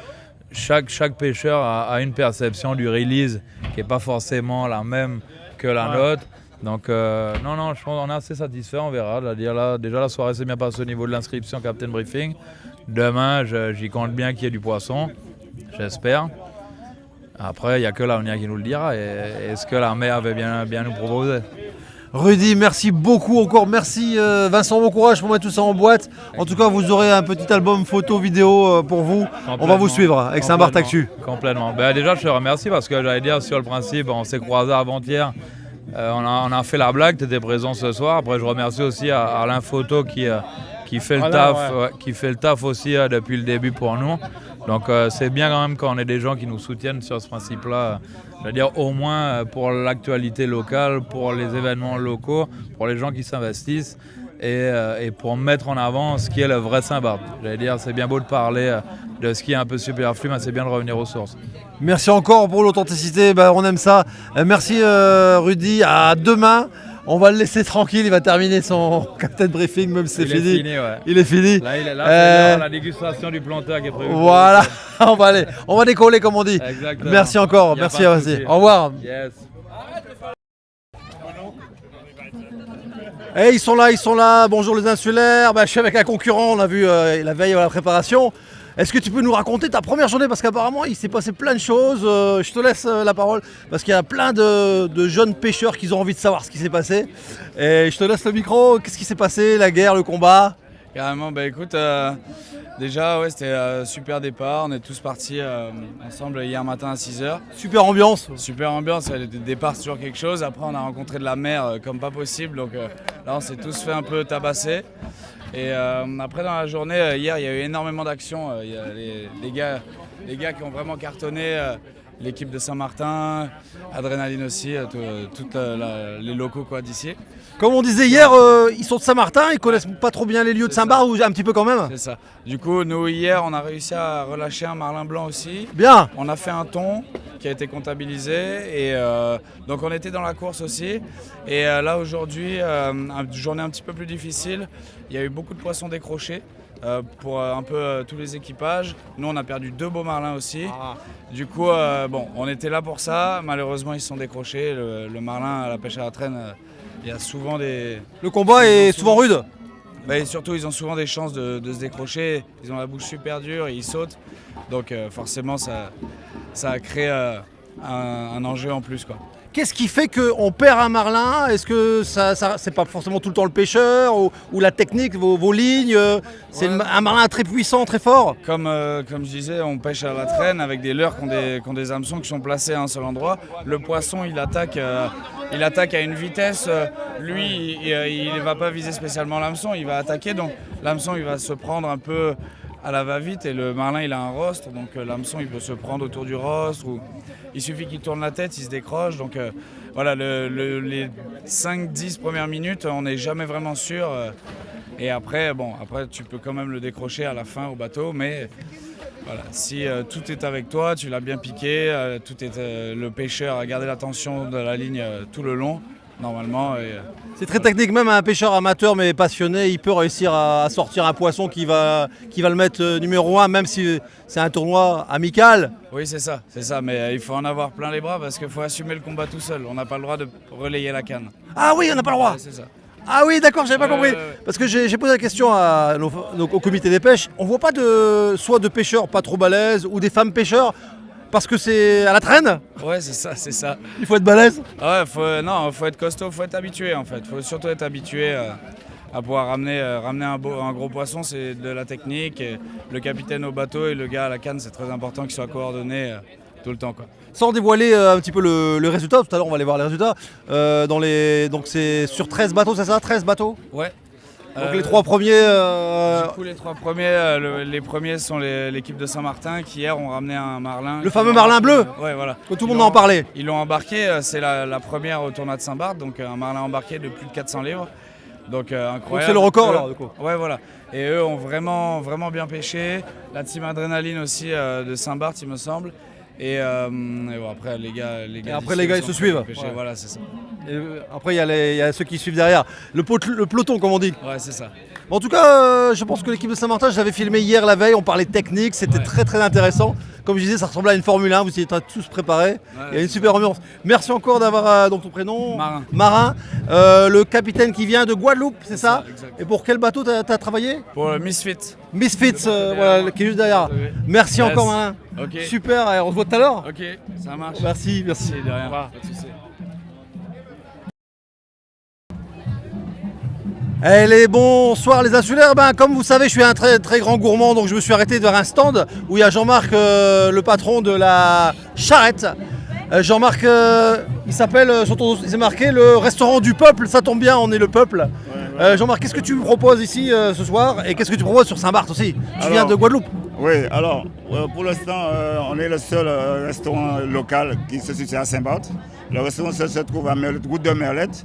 Chaque pêcheur a une perception du release qui n'est pas forcément la même que la nôtre. Donc non, je pense qu'on est assez satisfait, on verra. Déjà la soirée s'est bien passée au niveau de l'inscription Captain Briefing. Demain, j'y compte bien qu'il y ait du poisson, j'espère. Après, il n'y a que l'avenir qui nous le dira. Et est-ce que la mer avait bien nous proposer? Rudy, merci beaucoup encore. Merci Vincent, bon courage pour mettre tout ça en boîte. En tout cas, vous aurez un petit album photo, vidéo pour vous. On va vous suivre avec Saint-Barth Actu. Complètement. Déjà, je te remercie parce que j'allais dire sur le principe, on s'est croisés avant-hier. On a fait la blague, tu étais présent ce soir. Après, je remercie aussi Alain Photo qui fait le taf, qui fait le taf aussi depuis le début pour nous. Donc c'est bien quand même quand on ait des gens qui nous soutiennent sur ce principe-là. Je veux dire au moins pour l'actualité locale, pour les événements locaux, pour les gens qui s'investissent et pour mettre en avant ce qui est le vrai Saint-Barth. J'allais dire c'est bien beau de parler de ce qui est un peu superflu, mais c'est bien de revenir aux sources. Merci encore pour l'authenticité, on aime ça. Merci Rudy, à demain. On va le laisser tranquille, il va terminer son Captain Briefing, même si c'est fini. Il est fini. Là, c'est la dégustation du planteur qui est prévue. Voilà, on va décoller comme on dit. Exactement. Merci encore, merci. Au revoir. Yes. Et ils sont là. Bonjour les insulaires. Je suis avec un concurrent, on a vu la veille à la préparation. Est-ce que tu peux nous raconter ta première journée? Parce qu'apparemment, il s'est passé plein de choses. Je te laisse la parole parce qu'il y a plein de jeunes pêcheurs qui ont envie de savoir ce qui s'est passé. Et je te laisse le micro. Qu'est-ce qui s'est passé? La guerre, le combat? Carrément, écoute, déjà, c'était un super départ. On est tous partis ensemble hier matin à 6h. Super ambiance. Super ambiance, le départ c'est toujours quelque chose. Après, on a rencontré de la mer comme pas possible. Donc là, on s'est tous fait un peu tabasser. Et après dans la journée, hier il y a eu énormément d'actions, il y a les gars qui ont vraiment cartonné, l'équipe de Saint-Martin, Adrénaline aussi, tous les locaux d'ici. Comme on disait hier, ils sont de Saint-Martin, ils connaissent pas trop bien les lieux de Saint-Barth ou un petit peu quand même? C'est ça. Du coup, nous hier on a réussi à relâcher un marlin blanc aussi. Bien. On a fait un thon qui a été comptabilisé et donc on était dans la course aussi. Et là aujourd'hui, une journée un petit peu plus difficile. Il y a eu beaucoup de poissons décrochés pour un peu tous les équipages. Nous on a perdu 2 beaux marlins aussi. Du coup, on était là pour ça. Malheureusement ils se sont décrochés. Le marlin à la pêche à la traîne, il y a souvent des... Le combat est souvent rude? Et surtout, ils ont souvent des chances de se décrocher. Ils ont la bouche super dure et ils sautent. Donc forcément, ça crée un enjeu en plus, quoi. Qu'est-ce qui fait qu'on perd un marlin? Est-ce que c'est pas forcément tout le temps le pêcheur ou la technique, vos lignes? C'est un marlin très puissant, très fort? Comme je disais, on pêche à la traîne avec des leurres qui ont des hameçons qui sont placés à un seul endroit. Le poisson, il attaque à une vitesse. Lui, il ne va pas viser spécialement l'hameçon, il va attaquer. Donc l'hameçon, il va se prendre un peu à la va-vite et le marlin, il a un rostre. Donc l'hameçon, il peut se prendre autour du rostre. Il suffit qu'il tourne la tête, il se décroche. Donc voilà, les 5-10 premières minutes, on n'est jamais vraiment sûr. Et après, tu peux quand même le décrocher à la fin au bateau. Mais voilà, si tout est avec toi, tu l'as bien piqué, le pêcheur a gardé l'attention de la ligne tout le long, normalement. C'est très technique, même un pêcheur amateur mais passionné, il peut réussir à sortir un poisson qui va le mettre numéro 1, même si c'est un tournoi amical. Oui, c'est ça, mais il faut en avoir plein les bras parce qu'il faut assumer le combat tout seul. On n'a pas le droit de relayer la canne. Ah oui, on n'a pas le droit. Ouais, c'est ça. Ah oui, d'accord, j'avais pas compris. Parce que j'ai posé la question au comité des pêches. On voit pas soit de pêcheurs pas trop balèzes ou des femmes pêcheurs parce que c'est à la traîne? Ouais, c'est ça. Il faut être balèze? Ouais, faut être costaud, faut être habitué en fait. Faut surtout être habitué à pouvoir ramener un gros poisson, c'est de la technique. Et le capitaine au bateau et le gars à la canne, c'est très important qu'ils soient coordonnés tout le temps, quoi. Sans dévoiler un petit peu le résultat, tout à l'heure on va aller voir les résultats. Donc c'est sur 13 bateaux, c'est ça? 13 bateaux? Ouais. Donc les 3 premiers... Du coup, les 3 premiers, les premiers sont l'équipe de Saint-Martin qui hier ont ramené un marlin. Le fameux marlin bleu? Ouais, voilà. Que tout le monde en parlait. Ils l'ont embarqué, c'est la première au tournoi de Saint-Barth, donc un marlin embarqué de plus de 400 livres. Donc incroyable. Donc c'est le record alors du coup. Ouais, voilà. Et eux ont vraiment bien pêché. La team Adrénaline aussi de Saint-Barth, il me semble. Et bon, après les gars ils se suivent. Ouais. Voilà, c'est ça. Et après il y a ceux qui suivent derrière. Le peloton comme on dit. Ouais, c'est ça. Bon, en tout cas, je pense que l'équipe de Saint-Martin, je l'avais filmé hier la veille, on parlait technique, c'était très très intéressant. Comme je disais, ça ressemblait à une Formule 1, vous étiez tous préparés. Il y a une super ambiance. Merci encore d'avoir donc ton prénom. Marin. Le capitaine qui vient de Guadeloupe, c'est ça? Exact. Et pour quel bateau t'as travaillé? Pour le Misfit. Misfits, voilà, qui est juste derrière. Merci encore Marin. Okay. Super, et on se voit tout à l'heure. Ok, ça marche. Merci. De rien. Pas de soucis. Bonsoir les insulaires, comme vous savez je suis un très très grand gourmand, donc je me suis arrêté vers un stand où il y a Jean-Marc, le patron de la charrette. Jean-Marc, il s'appelle, il s'est marqué le restaurant du peuple, ça tombe bien, on est le peuple. Ouais. Jean-Marc, qu'est-ce que tu me proposes ici ce soir et qu'est-ce que tu proposes sur Saint-Barth aussi? Tu viens de Guadeloupe? Oui, alors pour l'instant on est le seul restaurant local qui se situe à Saint-Barth. Le restaurant se trouve à route de Merlette.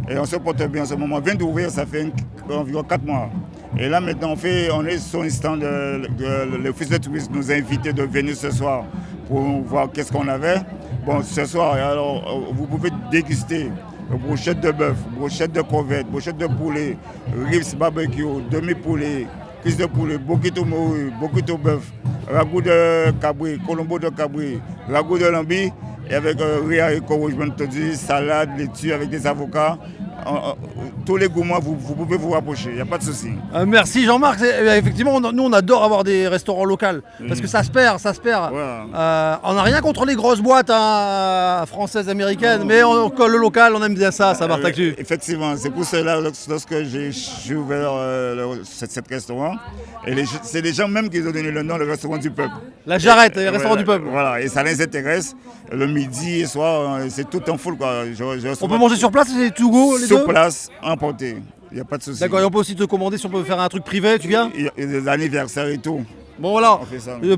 Et on se porte bien en ce moment. On vient d'ouvrir, ça fait environ 4 mois. Et là maintenant, on est sur un stand, l'office de tourisme nous a invités de venir ce soir pour voir qu'est-ce qu'on avait. Bon, ce soir, alors, vous pouvez déguster brochette de bœuf, brochette de crevettes, brochette de poulet, ribs barbecue, demi-poulet, cuisse de poulet, boquito morue, boquito bœuf, ragoût de cabri, colombo de cabri, ragoût de lambi. Et avec riz haricots rouge, salade, laitue avec des avocats. Tous les gourmands, vous pouvez vous rapprocher, il n'y a pas de souci. Merci Jean-Marc. Effectivement, nous on adore avoir des restaurants locaux parce que ça se perd. Voilà. On n'a rien contre les grosses boîtes françaises, américaines, mais on colle le local, on aime bien ça, ça marche là-dessus. Effectivement, c'est pour cela lorsque j'ai ouvert cet restaurant. Et c'est les gens même qui ont donné le nom, le restaurant du peuple. La jarrette, le restaurant du peuple. Voilà, et ça les intéresse. Le midi et soir, c'est tout en full, quoi. On peut manger sur place, c'est to go les deux? Sur place, emporté. Il n'y a pas de souci. D'accord, et on peut aussi te commander si on peut faire un truc privé, tu viens? Il y a des anniversaires et tout. Bon voilà,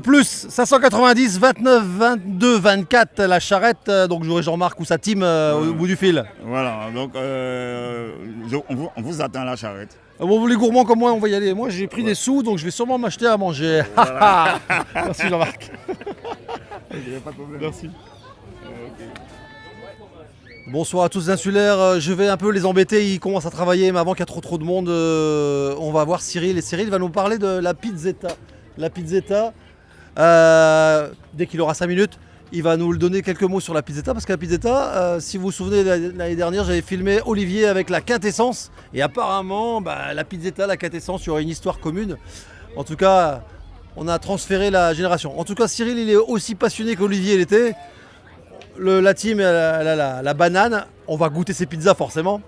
plus 590 29 22 24 la charrette, donc j'aurai Jean-Marc ou sa team au bout du fil. Voilà, donc on vous attend à la charrette. Bon, les gourmands comme moi, on va y aller. Moi j'ai pris des sous, donc je vais sûrement m'acheter à manger. Voilà. Merci Jean-Marc. Il n'y a pas de problème. Merci. Bonsoir à tous les insulaires, je vais un peu les embêter, ils commencent à travailler, mais avant qu'il y ait trop de monde, on va voir Cyril. Et Cyril va nous parler de la pizzetta. La pizzetta, dès qu'il aura 5 minutes, Il va nous donner quelques mots sur la pizzetta, parce que la pizzetta, si vous vous souvenez, l'année dernière, j'avais filmé Olivier avec la quintessence. Et apparemment, la pizzetta, la quintessence, il y aurait une histoire commune. En tout cas, on a transféré la génération. En tout cas, Cyril, il est aussi passionné qu'Olivier l'était. La team, elle a la banane. On va goûter ses pizzas, forcément.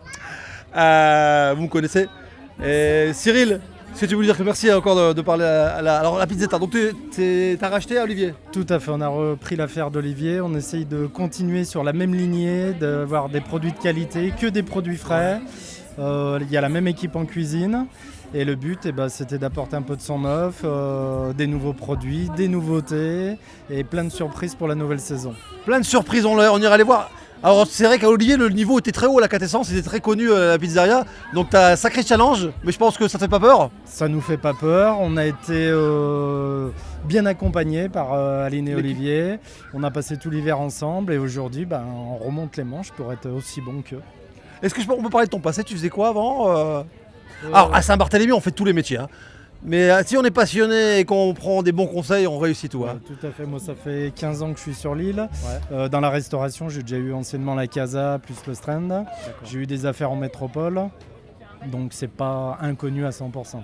Vous me connaissez. Et Cyril, est-ce que tu veux dire que merci encore de parler alors la pizzetta. Donc t'as racheté, Olivier? Tout à fait, on a repris l'affaire d'Olivier, on essaye de continuer sur la même lignée, d'avoir des produits de qualité, que des produits frais. Il y a la même équipe en cuisine et le but c'était d'apporter un peu de sang neuf, des nouveaux produits, des nouveautés et plein de surprises pour la nouvelle saison. Plein de surprises, on ira les voir. Alors c'est vrai qu'à Olivier, le niveau était très haut, la quintessence, il était très connu à la pizzeria. Donc t'as un sacré challenge, mais je pense que ça te fait pas peur. Ça nous fait pas peur, on a été bien accompagnés par Aline et Olivier. On a passé tout l'hiver ensemble et aujourd'hui on remonte les manches pour être aussi bon qu'eux. Est-ce qu'on peut parler de ton passé? Tu faisais quoi avant? Alors à Saint-Barthélemy, on fait tous les métiers. Mais si on est passionné et qu'on prend des bons conseils, on réussit tout. Tout à fait, moi ça fait 15 ans que je suis sur l'île. Dans la restauration, j'ai déjà eu anciennement la Casa plus le Strand. J'ai eu des affaires en métropole, donc c'est pas inconnu à 100%.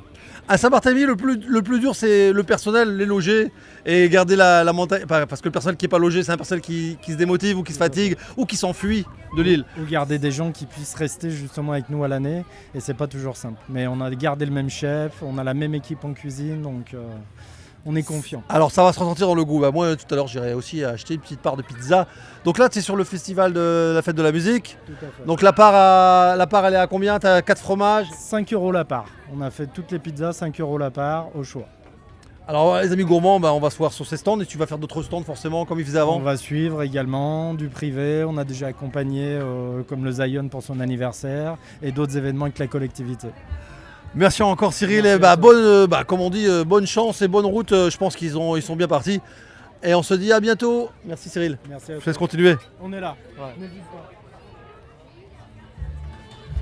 À Saint-Barthélemy, le plus dur, c'est le personnel, les loger et garder la montagne. Parce que le personnel qui n'est pas logé, c'est un personnel qui se démotive ou qui se fatigue ou qui s'enfuit de l'île. Ou garder des gens qui puissent rester justement avec nous à l'année. Et c'est pas toujours simple. Mais on a gardé le même chef, on a la même équipe en cuisine, donc on est confiant. Alors ça va se ressentir dans le goût. Moi tout à l'heure, j'irai aussi acheter une petite part de pizza. Donc là, tu es sur le festival de la fête de la musique. Tout à fait. Donc la part, elle est à combien? Tu as 4 fromages? 5 € la part. On a fait toutes les pizzas, 5 € la part, au choix. Alors les amis gourmands, on va se voir sur ces stands et tu vas faire d'autres stands forcément comme ils faisaient avant. On va suivre également du privé, on a déjà accompagné comme le Zion pour son anniversaire et d'autres événements avec la collectivité. Merci encore Cyril, comme on dit, bonne chance et bonne route, je pense qu'ils sont bien partis. Et on se dit à bientôt. Merci Cyril. Merci à vous. Je laisse continuer. On est là.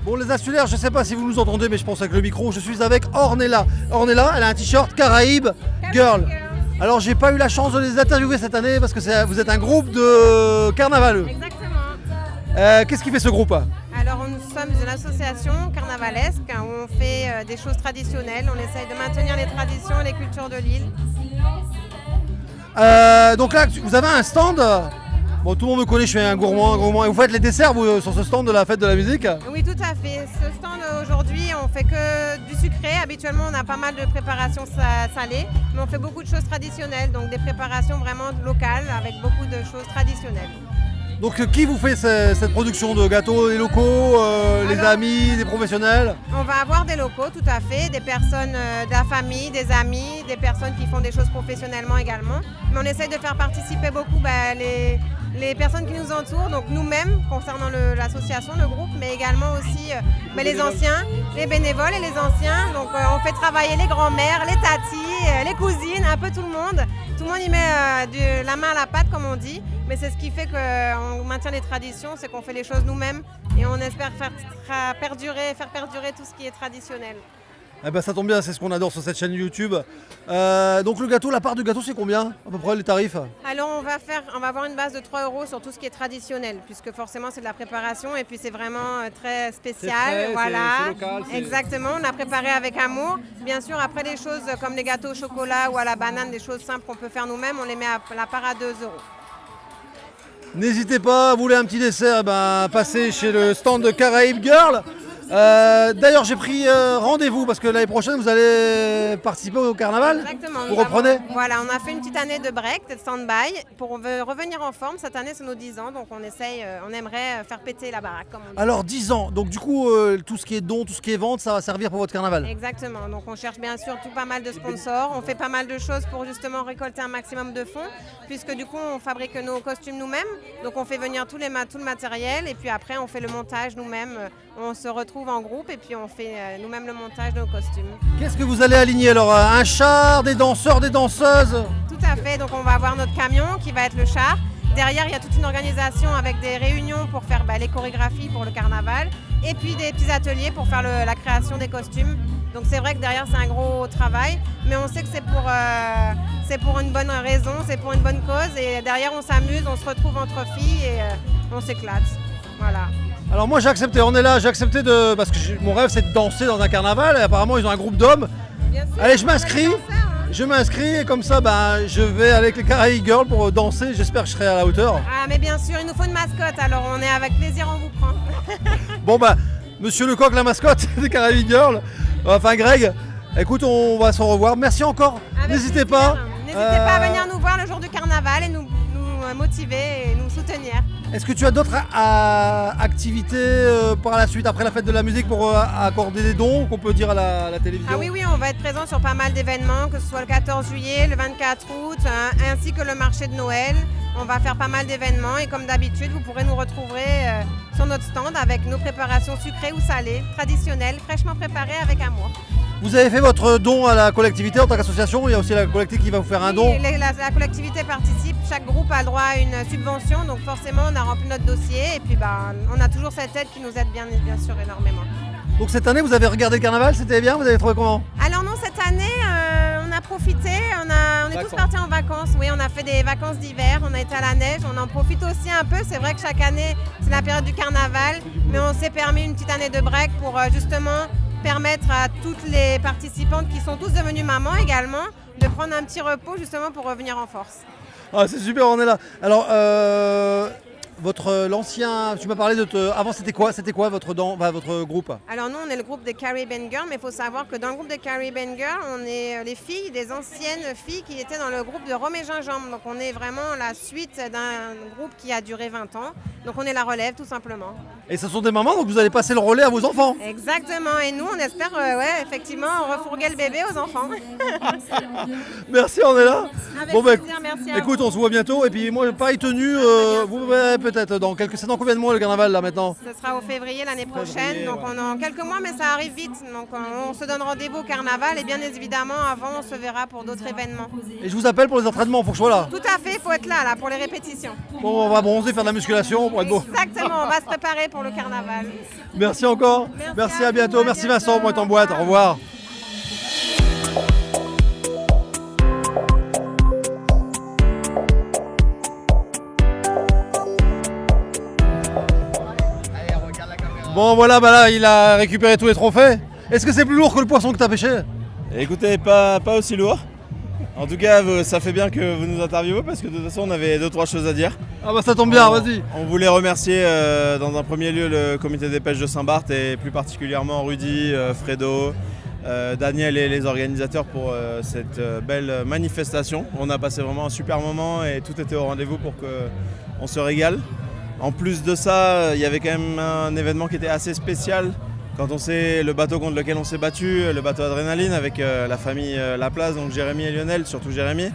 Bon les insulaires, je ne sais pas si vous nous entendez, mais je pense avec le micro, je suis avec Ornella. Ornella, elle a un t-shirt Caraïbes Girl. Alors j'ai pas eu la chance de les interviewer cette année parce que vous êtes un groupe de carnavaleux. Exactement. Qu'est-ce qui fait ce groupe? Alors nous sommes une association carnavalesque où on fait des choses traditionnelles. On essaye de maintenir les traditions et les cultures de l'île. Donc là, vous avez un stand. Bon, tout le monde me connaît, je suis un gourmand. Et vous faites les desserts vous, sur ce stand de la fête de la musique? Oui, tout à fait. Ce stand aujourd'hui, on fait que du sucré. Habituellement, on a pas mal de préparations salées, mais on fait beaucoup de choses traditionnelles, donc des préparations vraiment locales avec beaucoup de choses traditionnelles. Donc qui vous fait cette production de gâteaux? Les locaux, les amis, des professionnels? On va avoir des locaux, tout à fait, des personnes de la famille, des amis, des personnes qui font des choses professionnellement également. Mais on essaye de faire participer beaucoup les personnes qui nous entourent, donc nous-mêmes concernant l'association, le groupe, mais également aussi les anciens, les bénévoles et les anciens. Donc on fait travailler les grands-mères, les tatis, les cousines, un peu tout le monde. Tout le monde y met la main à la pâte, comme on dit. Mais c'est ce qui fait qu'on maintient les traditions, c'est qu'on fait les choses nous-mêmes et on espère faire perdurer tout ce qui est traditionnel. Eh ben ça tombe bien, c'est ce qu'on adore sur cette chaîne YouTube. Donc le gâteau, la part du gâteau, c'est combien à peu près les tarifs? Alors on va avoir une base de 3 € sur tout ce qui est traditionnel, puisque forcément c'est de la préparation et puis c'est vraiment très spécial. C'est frais, c'est local. Exactement, on a préparé avec amour. Bien sûr, après les choses comme les gâteaux au chocolat ou à la banane, des choses simples qu'on peut faire nous-mêmes, on les met à la part à 2 €. N'hésitez pas, vous voulez un petit dessert, passez chez le stand de Caraïbes Girl. D'ailleurs, j'ai pris rendez-vous parce que l'année prochaine, vous allez participer au carnaval. Exactement. Vous reprenez? Voilà, on a fait une petite année de break, de stand-by, pour revenir en forme. Cette année, c'est nos 10 ans, donc on aimerait faire péter la baraque, comme on dit. Alors 10 ans, donc du coup, tout ce qui est don, tout ce qui est vente, ça va servir pour votre carnaval? Exactement, donc on cherche bien sûr pas mal de sponsors, on fait pas mal de choses pour justement récolter un maximum de fonds, puisque du coup, on fabrique nos costumes nous-mêmes, donc on fait venir tout le matériel, et puis après, on fait le montage nous-mêmes, on se retrouve en groupe et puis on fait nous-mêmes le montage de nos costumes. Qu'est-ce que vous allez aligner alors? Un char, des danseurs, des danseuses? Tout à fait, donc on va avoir notre camion qui va être le char. Derrière, il y a toute une organisation avec des réunions pour faire les chorégraphies pour le carnaval et puis des petits ateliers pour faire la création des costumes Donc c'est vrai que derrière c'est un gros travail, mais on sait que c'est pour une bonne raison, c'est pour une bonne cause et derrière on s'amuse, on se retrouve entre filles et on s'éclate. Voilà. Alors moi j'ai accepté, on est là, j'ai accepté parce que mon rêve c'est de danser dans un carnaval et apparemment ils ont un groupe d'hommes. Bien sûr, Allez, je m'inscris. on va les faire, hein. Je m'inscris et comme ça je vais avec les Caraïbes Girls pour danser, j'espère que je serai à la hauteur. Ah mais bien sûr, il nous faut une mascotte, alors on est avec plaisir, on vous prend. Bon Monsieur Lecoq, la mascotte des Caraïbes Girls, enfin Greg, écoute on va se revoir, merci encore, Avec n'hésitez plaisir. pas. N'hésitez pas à venir nous voir le jour du carnaval et nous motiver et nous soutenir. Est-ce que tu as d'autres activités par la suite, après la fête de la musique, pour accorder des dons qu'on peut dire à la télévision? Ah oui, on va être présent sur pas mal d'événements, que ce soit le 14 juillet, le 24 août, ainsi que le marché de Noël. On va faire pas mal d'événements et comme d'habitude, vous pourrez nous retrouver sur notre stand avec nos préparations sucrées ou salées, traditionnelles, fraîchement préparées avec amour. Vous avez fait votre don à la collectivité en tant qu'association, il y a aussi la collectivité qui va vous faire un don. Oui, la collectivité participe, chaque groupe a le droit à une subvention, donc forcément on a rempli notre dossier et puis on a toujours cette aide qui nous aide bien sûr énormément. Donc cette année vous avez regardé le carnaval, c'était bien, vous avez trouvé comment? Alors non, cette année on a profité, on est tous partis en vacances, oui on a fait des vacances d'hiver, on a été à la neige, on en profite aussi un peu, c'est vrai que chaque année c'est la période du carnaval, mais on s'est permis une petite année de break pour justement permettre à toutes les participantes qui sont tous devenues mamans également de prendre un petit repos justement pour revenir en force. Ah c'est super, on est là. Alors l'ancien, tu m'as parlé avant c'était quoi votre groupe? Alors nous on est le groupe des Caribbean Girls, mais il faut savoir que dans le groupe des Caribbean Girls on est les filles des anciennes filles qui étaient dans le groupe de Rome et Gingembre, donc on est vraiment la suite d'un groupe qui a duré 20 ans, donc on est la relève tout simplement. Et ce sont des mamans, donc vous allez passer le relais à vos enfants? Exactement, et nous on espère effectivement refourguer le bébé aux enfants. Merci, on est là. Avec plaisir, merci à écoute, vous. on se voit bientôt et puis moi pareil tenue, vous verrez peut-être c'est dans combien de mois le carnaval là maintenant? Ce sera au février l'année prochaine, donc on a quelques mois mais ça arrive vite, donc on se donne rendez-vous au carnaval et bien évidemment avant on se verra pour d'autres événements. Et je vous appelle pour les entraînements, faut que je sois là. Tout à fait, il faut être là pour les répétitions. Bon, on va bronzer, faire de la musculation pour être beau. Exactement, on va se préparer pour le carnaval. Merci encore, merci à bientôt, merci Vincent pour être en boîte, au revoir. Bon voilà, là il a récupéré tous les trophées. Est-ce que c'est plus lourd que le poisson que tu as pêché? Écoutez, pas aussi lourd. En tout cas, ça fait bien que vous nous interviewez parce que de toute façon on avait 2-3 choses à dire. Ah bah ça tombe bien, vas-y. On voulait remercier dans un premier lieu le comité des pêches de Saint-Barth et plus particulièrement Rudy, Fredo, Daniel et les organisateurs pour cette belle manifestation. On a passé vraiment un super moment et tout était au rendez-vous pour qu'on se régale. En plus de ça, il y avait quand même un événement qui était assez spécial. Quand on sait le bateau contre lequel on s'est battu, le bateau Adrénaline avec la famille Laplace, donc Jérémy et Lionel, surtout Jérémy.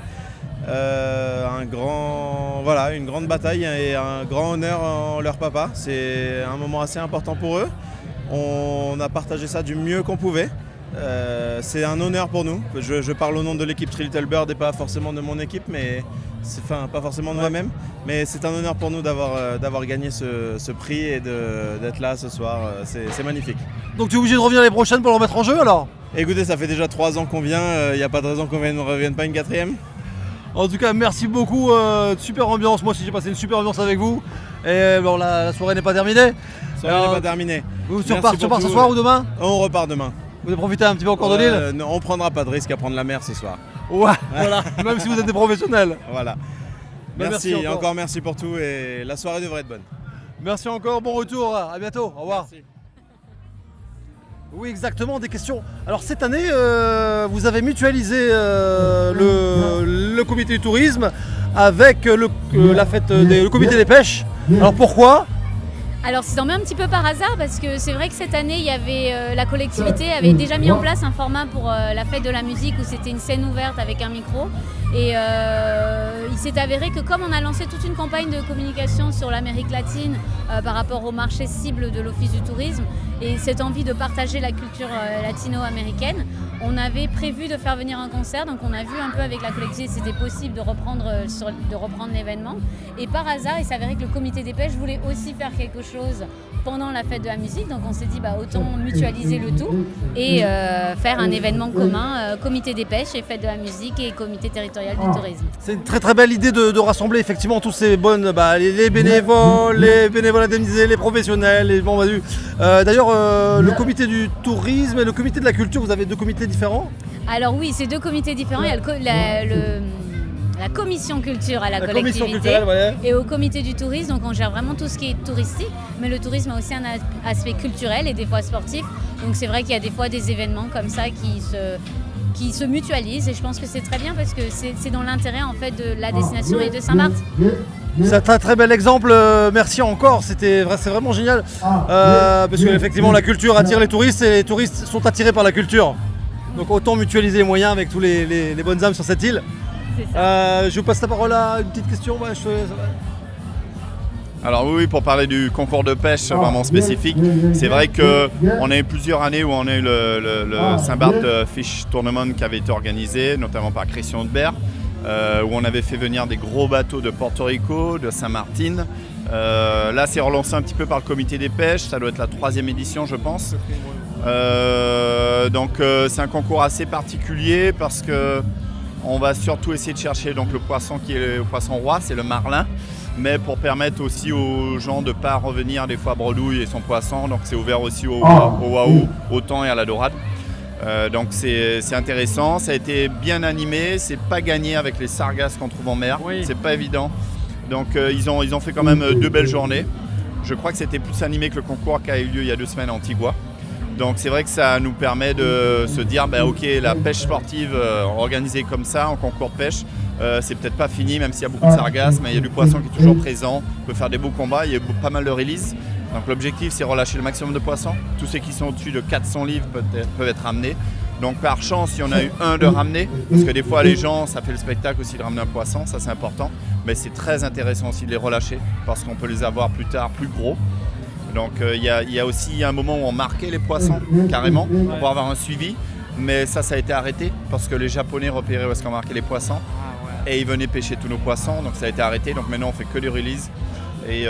Une grande bataille et un grand honneur en leur papa. C'est un moment assez important pour eux. On a partagé ça du mieux qu'on pouvait. C'est un honneur pour nous. Je parle au nom de l'équipe Three Little Bird et pas forcément de mon équipe, pas forcément de moi-même. Mais c'est un honneur pour nous d'avoir gagné ce prix et d'être là ce soir. C'est magnifique. Donc tu es obligé de revenir les prochaines pour le remettre en jeu alors? Écoutez, ça fait déjà 3 ans qu'on vient. Il n'y a pas de raison qu'on ne revienne pas une 4e. En tout cas, merci beaucoup. Super ambiance. Moi aussi, j'ai passé une super ambiance avec vous. Et bon, la soirée n'est pas terminée. La soirée n'est pas terminée. Tu repars ce soir ou demain? On repart demain. Vous allez profiter un petit peu encore de l'île? On prendra pas de risque à prendre la mer ce soir. Ouais, voilà. Même si vous êtes des professionnels. Voilà. Merci encore merci pour tout et la soirée devrait être bonne. Merci encore, bon retour, à bientôt, au revoir. Merci. Oui, exactement, des questions. Alors cette année, vous avez mutualisé le comité du tourisme avec le comité des pêches. Alors pourquoi? Alors c'est tombé un petit peu par hasard parce que c'est vrai que cette année il y avait la collectivité avait déjà mis en place un format pour la fête de la musique où c'était une scène ouverte avec un micro et il s'est avéré que comme on a lancé toute une campagne de communication sur l'Amérique latine par rapport au marché cible de l'Office du tourisme et cette envie de partager la culture latino-américaine, on avait prévu de faire venir un concert, donc on a vu un peu avec la collectivité si c'était possible de reprendre l'événement. Et par hasard, il s'avérait que le comité des pêches voulait aussi faire quelque chose pendant la fête de la musique, donc on s'est dit autant mutualiser le tout et faire un événement commun, comité des pêches et fête de la musique et comité territorial du tourisme. C'est une très très belle idée de rassembler effectivement tous ces bonnes, les bénévoles indemnisés, les professionnels, d'ailleurs le comité du tourisme et le comité de la culture, vous avez deux comités différents? Alors oui, c'est deux comités différents, il y a la commission culture à la collectivité et au comité du tourisme, donc on gère vraiment tout ce qui est touristique, mais le tourisme a aussi un aspect culturel et des fois sportif, donc c'est vrai qu'il y a des fois des événements comme ça qui se mutualisent et je pense que c'est très bien parce que c'est dans l'intérêt en fait de la destination et de Saint-Barth. C'est un très bel exemple, merci encore, c'est vraiment génial parce que effectivement la culture attire les touristes et les touristes sont attirés par la culture, donc autant mutualiser les moyens avec tous les bonnes âmes sur cette île. Je vous passe la parole à une petite question. Alors oui, pour parler du concours de pêche vraiment spécifique, c'est vrai qu'on a eu plusieurs années où on a eu le Saint-Barth Fish Tournament qui avait été organisé, notamment par Christian Audebert, où on avait fait venir des gros bateaux de Porto Rico, de Saint-Martin. Là, c'est relancé un petit peu par le comité des pêches, ça doit être la 3e édition, je pense. Donc c'est un concours assez particulier parce que on va surtout essayer de chercher donc, le poisson qui est le poisson roi, c'est le marlin, mais pour permettre aussi aux gens de ne pas revenir des fois à Bredouille et son poisson, donc c'est ouvert aussi au wahoo, au thon et à la dorade. Donc c'est intéressant, ça a été bien animé, c'est pas gagné avec les sargasses qu'on trouve en mer, c'est pas évident. Donc ils ont fait quand même 2 belles journées. Je crois que c'était plus animé que le concours qui a eu lieu il y a 2 semaines à Antigua. Donc c'est vrai que ça nous permet de se dire ok, la pêche sportive organisée comme ça en concours de pêche, c'est peut-être pas fini même s'il y a beaucoup de sargasses, mais il y a du poisson qui est toujours présent, on peut faire des beaux combats, il y a pas mal de releases. Donc l'objectif c'est relâcher le maximum de poissons. Tous ceux qui sont au-dessus de 400 livres peuvent être ramenés. Donc par chance, il y en a eu un de ramener, parce que des fois les gens, ça fait le spectacle aussi de ramener un poisson, ça c'est important. Mais c'est très intéressant aussi de les relâcher, parce qu'on peut les avoir plus tard plus gros. Donc il y a aussi un moment où on marquait les poissons carrément pour avoir un suivi, mais ça a été arrêté parce que les Japonais repéraient où est-ce qu'on marquait les poissons et ils venaient pêcher tous nos poissons, donc ça a été arrêté. Donc maintenant on fait que du release et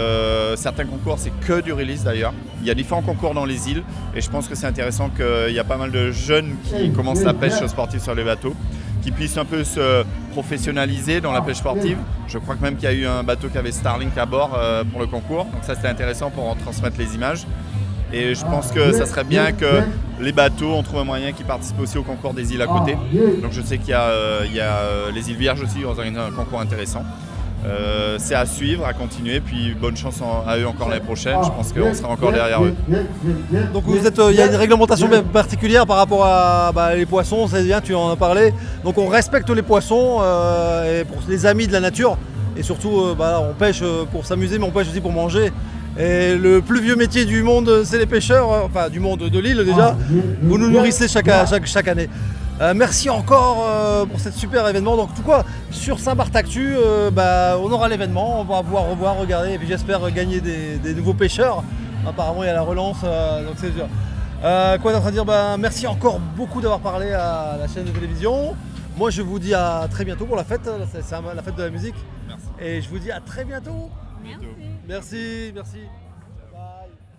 certains concours c'est que du release d'ailleurs. Il y a différents concours dans les îles et je pense que c'est intéressant qu'il y a pas mal de jeunes qui commencent la pêche sportive sur les bateaux, qui puissent un peu se professionnaliser dans la pêche sportive. Je crois que même qu'il y a eu un bateau qui avait Starlink à bord pour le concours. Donc ça c'était intéressant pour en transmettre les images. Et je pense que ça serait bien que les bateaux, on trouve un moyen qui participent aussi au concours des îles à côté. Donc je sais qu'il y a les îles Vierges aussi, ils organisent un concours intéressant. C'est à suivre, à continuer, puis bonne chance à eux encore l'année prochaine, je pense qu'on sera encore derrière eux. Donc il y a une réglementation particulière par rapport à les poissons, c'est bien, tu en as parlé. Donc on respecte les poissons et pour les amis de la nature, et surtout on pêche pour s'amuser, mais on pêche aussi pour manger. Et le plus vieux métier du monde, c'est les pêcheurs, enfin du monde de l'île déjà. Vous nous nourrissez chaque année. Merci encore pour cet super événement. Donc tout quoi, sur Saint-Barth Actu, on aura l'événement, on va pouvoir revoir, regarder et puis j'espère gagner des nouveaux pêcheurs. Apparemment il y a la relance, donc c'est sûr. Quoi d'autre à dire, merci encore beaucoup d'avoir parlé à la chaîne de télévision. Moi je vous dis à très bientôt pour la fête, c'est la fête de la musique. Merci. Et je vous dis à très bientôt. Merci. Merci. Bye.